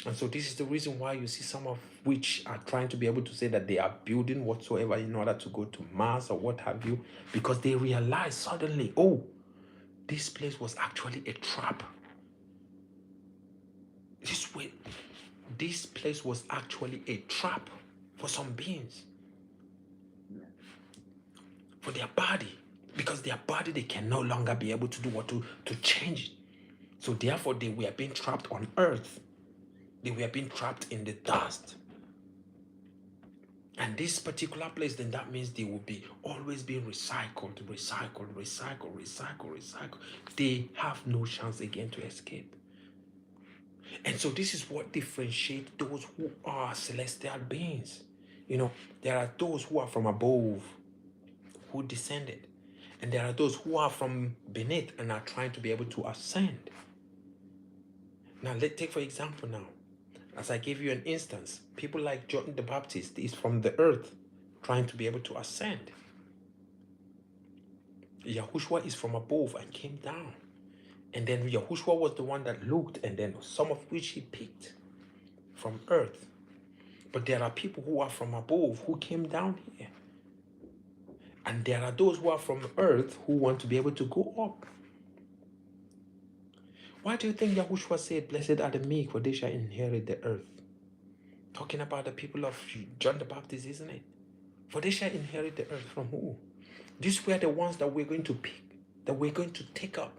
Speaker 1: And so this is the reason why you see some of which are trying to be able to say that they are building whatsoever in order to go to Mars or what have you, because they realize suddenly, oh, this place was actually a trap. This place was actually a trap for some beings, for their body, because their body, they can no longer be able to do what? To change it. So therefore they were being trapped on earth. They were being trapped in the dust. And this particular place, then that means they will be always being recycled, recycled, recycled, recycled, recycled. They have no chance again to escape. And so this is what differentiates those who are celestial beings. You know, there are those who are from above, who descended. And there are those who are from beneath and are trying to be able to ascend. Now, let's take for example now, as I gave you an instance, people like John the Baptist is from the earth trying to be able to ascend. Yahushua is from above and came down. And then Yahushua was the one that looked, and then some of which he picked from earth. But there are people who are from above who came down here. And there are those who are from earth who want to be able to go up. Why do you think Yahushua said, "Blessed are the meek, for they shall inherit the earth"? Talking about the people of John the Baptist, isn't it? For they shall inherit the earth from who? These were the ones that we're going to pick, that we're going to take up.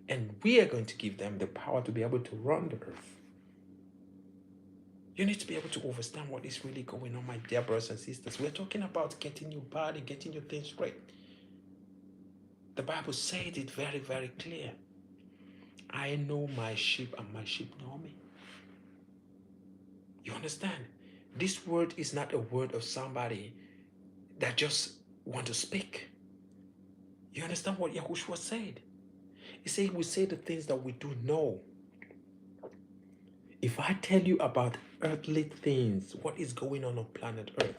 Speaker 1: And we are going to give them the power to be able to run the earth. You need to be able to understand what is really going on, my dear brothers and sisters. We're talking about getting your body, getting your things straight. The Bible said it very, very clear. I know my sheep and my sheep know me. You understand? This word is not a word of somebody that just want to speak. You understand what Yahushua said? He said we say the things that we do know. If I tell you about earthly things, what is going on planet Earth,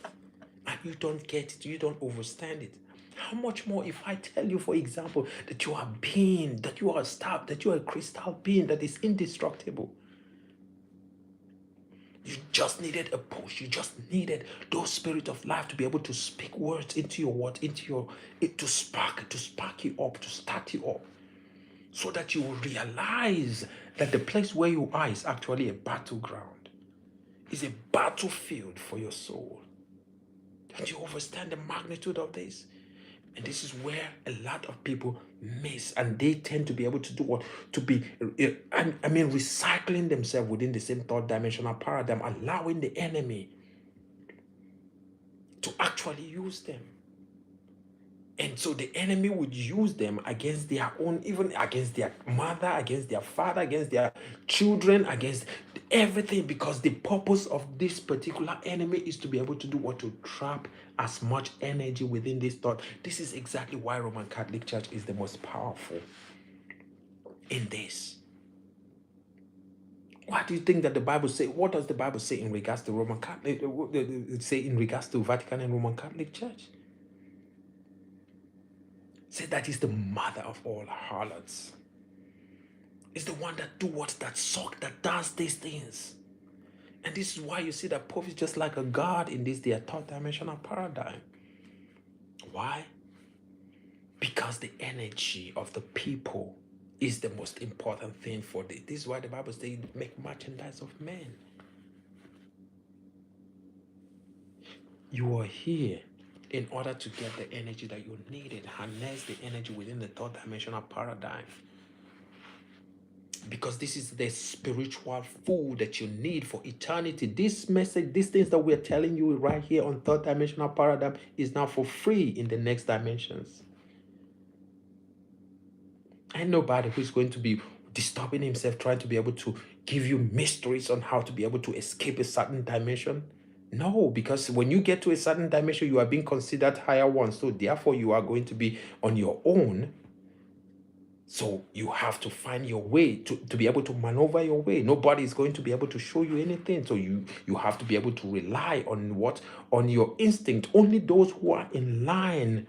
Speaker 1: and you don't get it, you don't understand it, how much more if I tell you, for example, that you are a being, that you are a star, that you are a crystal being that is indestructible. You just needed a push. You just needed those spirit of life to be able to speak words into your what, to spark you up, to start you up, so that you will realize that the place where you are is actually a battleground. It's a battlefield for your soul. Don't you understand the magnitude of this? And this is where a lot of people miss, and they tend to be able to do what? To be, recycling themselves within the same third dimensional paradigm, allowing the enemy to actually use them. And so the enemy would use them against their own, even against their mother, against their father, against their children, against everything, because the purpose of this particular enemy is to be able to do what? To trap as much energy within this thought. This is exactly why Roman Catholic Church is the most powerful in this. What do you think that the Bible say? What does the Bible say in regards to Roman Catholic? Say in regards to Vatican and Roman Catholic Church? Say that is the mother of all harlots. It's the one that do what? That suck, that does these things. And this is why you see that Pope is just like a god in this their third dimensional paradigm. Why? Because the energy of the people is the most important thing for this. This is why the Bible says make merchandise of men. You are here in order to get the energy that you needed, harness the energy within the third dimensional paradigm. Because this is the spiritual food that you need for eternity. This message, these things that we're telling you right here on third dimensional paradigm is now for free in the next dimensions. And nobody who's going to be disturbing himself trying to be able to give you mysteries on how to be able to escape a certain dimension. No, because when you get to a certain dimension, you are being considered higher one. So therefore, you are going to be on your own. So you have to find your way to be able to maneuver your way. Nobody is going to be able to show you anything. So you have to be able to rely on what? On your instinct. Only those who are in line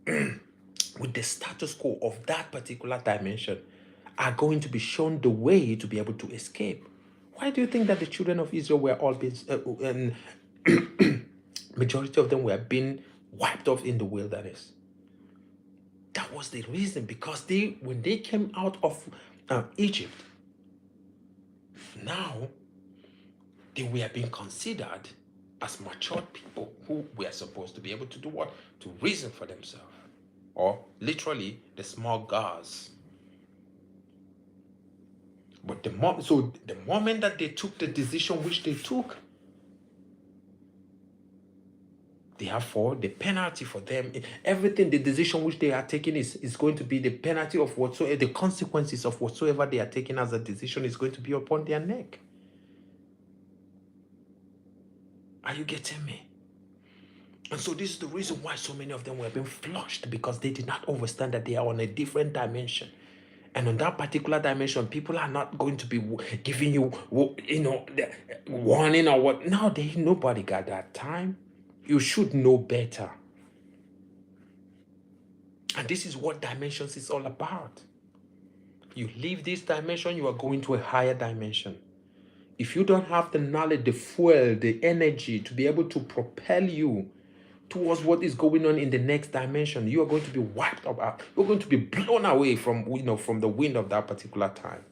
Speaker 1: with the status quo of that particular dimension are going to be shown the way to be able to escape. Why do you think that the children of Israel were all being, and majority of them were being wiped off in the wilderness? That was the reason, because when they came out of Egypt, now they were being considered as matured people who were supposed to be able to do what? To reason for themselves. Or literally the small gods. But the moment that they took the decision which they took, Therefore, the penalty for them, everything, the decision which they are taking is going to be the penalty of whatsoever, the consequences of whatsoever they are taking as a decision is going to be upon their neck. Are you getting me? And so this is the reason why so many of them were being flushed, because they did not understand that they are on a different dimension. And on that particular dimension, people are not going to be giving you, warning or what. No, nobody got that time. You should know better. And this is what dimensions is all about. You leave this dimension, you are going to a higher dimension. If you don't have the knowledge, the fuel, the energy to be able to propel you towards what is going on in the next dimension, you are going to be wiped up. You're going to be blown away from the wind of that particular time.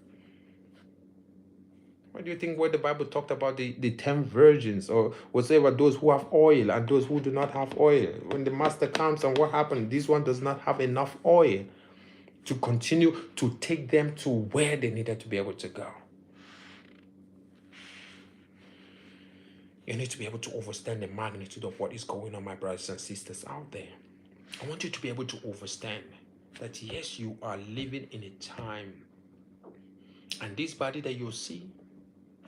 Speaker 1: What do you think when the Bible talked about the 10 virgins or whatsoever, those who have oil and those who do not have oil? When the master comes, and what happened? This one does not have enough oil to continue to take them to where they needed to be able to go. You need to be able to understand the magnitude of what is going on, my brothers and sisters out there. I want you to be able to understand that yes, you are living in a time, and this body that you see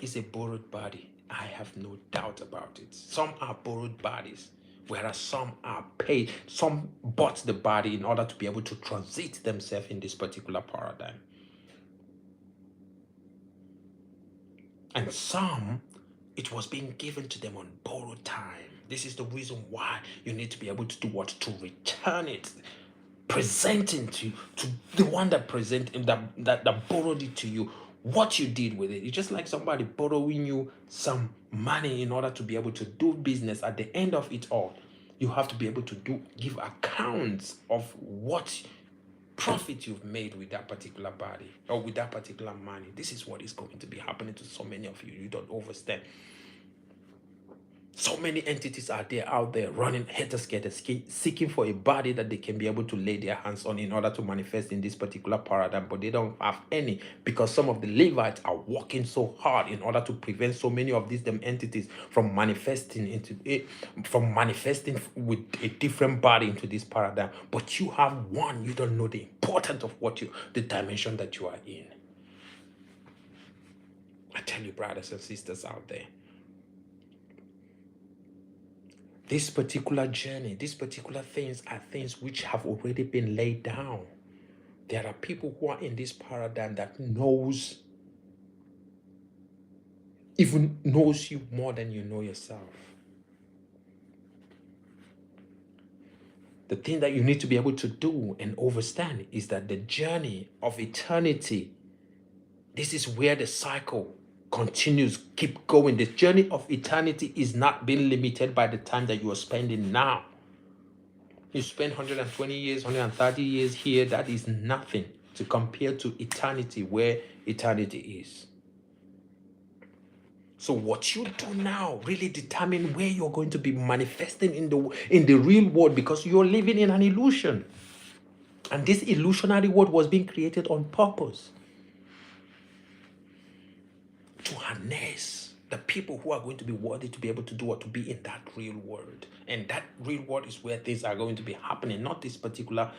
Speaker 1: is a borrowed body. I have no doubt about it. Some are borrowed bodies, whereas some are paid. Some bought the body in order to be able to transit themselves in this particular paradigm. And some, it was being given to them on borrowed time. This is the reason why you need to be able to do what? To return it, presenting to the one that that borrowed it to you, what you did with it. It's just like somebody borrowing you some money in order to be able to do business. At the end of it all, you have to be able to give accounts of what profit you've made with that particular body or with that particular money. This is what is going to be happening to so many of you. You don't understand. So many entities are out there running helter-skelter, seeking for a body that they can be able to lay their hands on in order to manifest in this particular paradigm, but they don't have any, because some of the Levites are working so hard in order to prevent so many of these entities from manifesting with a different body into this paradigm. But you have one, you don't know the importance of the dimension that you are in. I tell you, brothers and sisters out there, this particular journey, these particular things are things which have already been laid down. There are people who are in this paradigm that knows you more than you know yourself. The thing that you need to be able to do and understand is that the journey of eternity, this is where the cycle continues, keep going. The journey of eternity is not being limited by the time that you are spending now. You spend 120 years, 130 years here, that is nothing to compare to eternity, where eternity is. So what you do now really determine where you're going to be manifesting in the real world, because you're living in an illusion. And this illusionary world was being created on purpose to harness the people who are going to be worthy to be able to do or to be in that real world. And that real world is where things are going to be happening, not this particular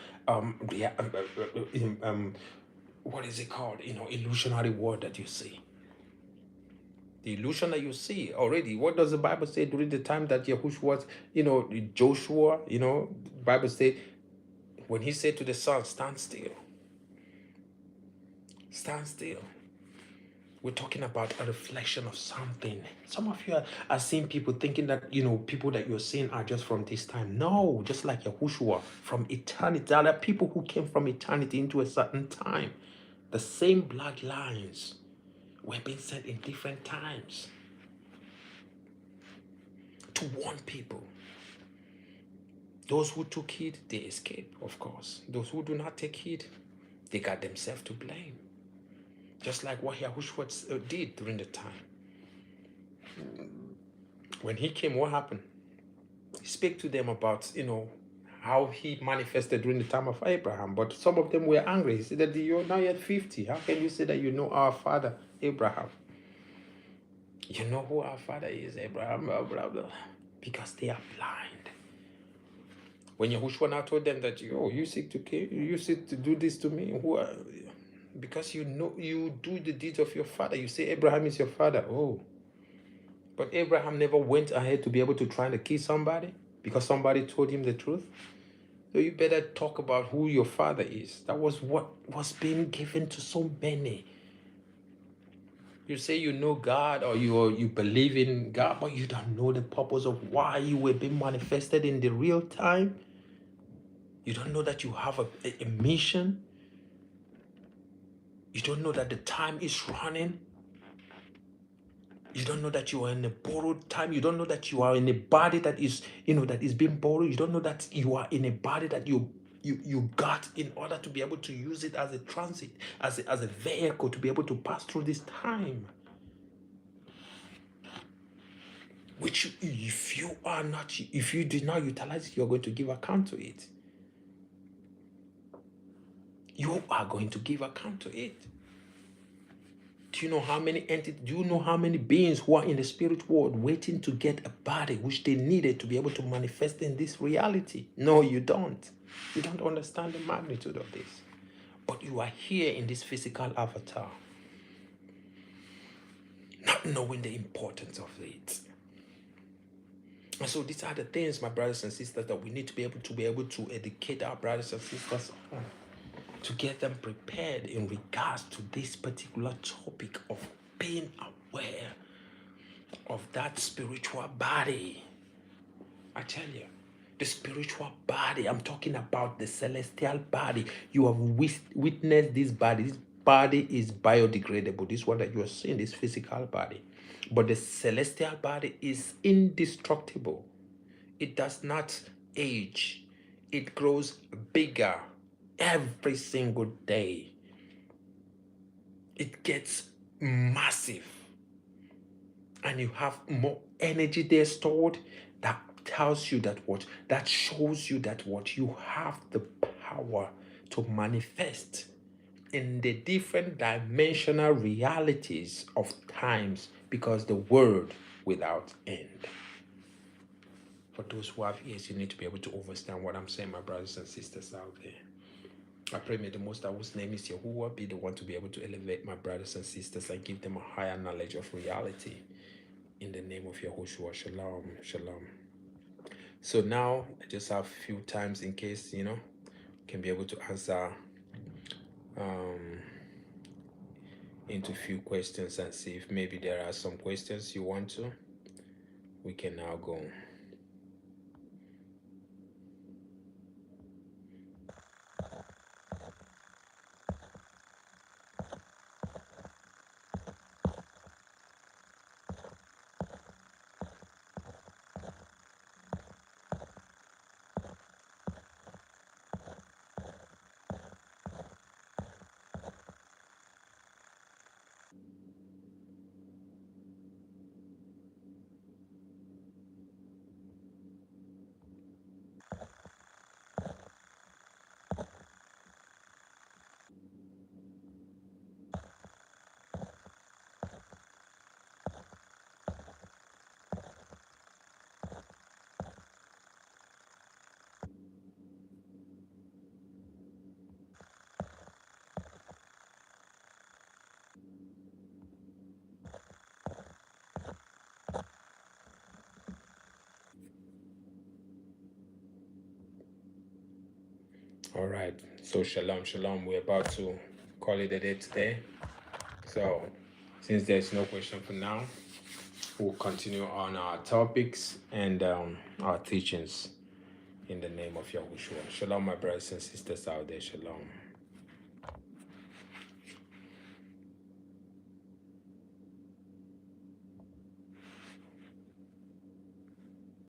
Speaker 1: what is it called? Illusionary world that you see. The illusion that you see already. What does the Bible say during the time that Yahushua was, Joshua, the Bible said, when he said to the sun, stand still. Stand still. We're talking about a reflection of something. Some of you are seeing people thinking that, people that you're seeing are just from this time. No, just like Yahushua, from eternity. There are people who came from eternity into a certain time. The same bloodlines were being sent in different times to warn people. Those who took heed, they escape, of course. Those who do not take heed, they got themselves to blame. Just like what Yahushua did during the time. When he came, what happened? He spoke to them about, how he manifested during the time of Abraham. But some of them were angry. He said that you're not yet 50. How can you say that you know our father, Abraham? You know who our father is, Abraham, blah, blah, blah. Because they are blind. When Yahushua now told them that, oh, you seek to kill, you seek to do this to me, who are, because you know you do the deeds of your father. You say Abraham is your father. Oh, but Abraham never went ahead to be able to try to kill somebody because somebody told him the truth. So you better talk about who your father is. That was what was being given to so many. You say you know God, or you believe in God, but you don't know the purpose of why you were being manifested in the real time. You don't know that you have a mission. You don't know that the time is running. You don't know that you are in a borrowed time. You don't know that you are in a body that is, that is being borrowed. You don't know that you are in a body that you got in order to be able to use it as a transit, as a vehicle to be able to pass through this time. Which if you did not utilize it, you're going to give account to it. You are going to give account to it. Do you know how many entities, do you know how many beings who are in the spirit world waiting to get a body which they needed to be able to manifest in this reality? No, you don't. You don't understand the magnitude of this. But you are here in this physical avatar, not knowing the importance of it. And so these are the things, my brothers and sisters, that we need to be able to educate our brothers and sisters on, to get them prepared in regards to this particular topic of being aware of that spiritual body. I tell you, the spiritual body, I'm talking about the celestial body. You have witnessed this body. This body is biodegradable. This one that you are seeing, this physical body. But the celestial body is indestructible. It does not age. It grows bigger every single day. It gets massive. And you have more energy there stored. That tells you that that shows you that you have the power to manifest in the different dimensional realities of times, because the word without end. For those who have ears, you need to be able to understand what I'm saying, my brothers and sisters out there. I pray may the Most High, whose name is Yahuwah, be the one to be able to elevate my brothers and sisters and give them a higher knowledge of reality. In the name of Yahushua, shalom, shalom. So now I just have a few times in case, can be able to answer into a few questions and see if maybe there are some questions you want to. We can now go. All right, so shalom, shalom. We're about to call it a day today. So since there's no question for now, we'll continue on our topics and our teachings in the name of Yahushua. Shalom, my brothers and sisters out there. Shalom.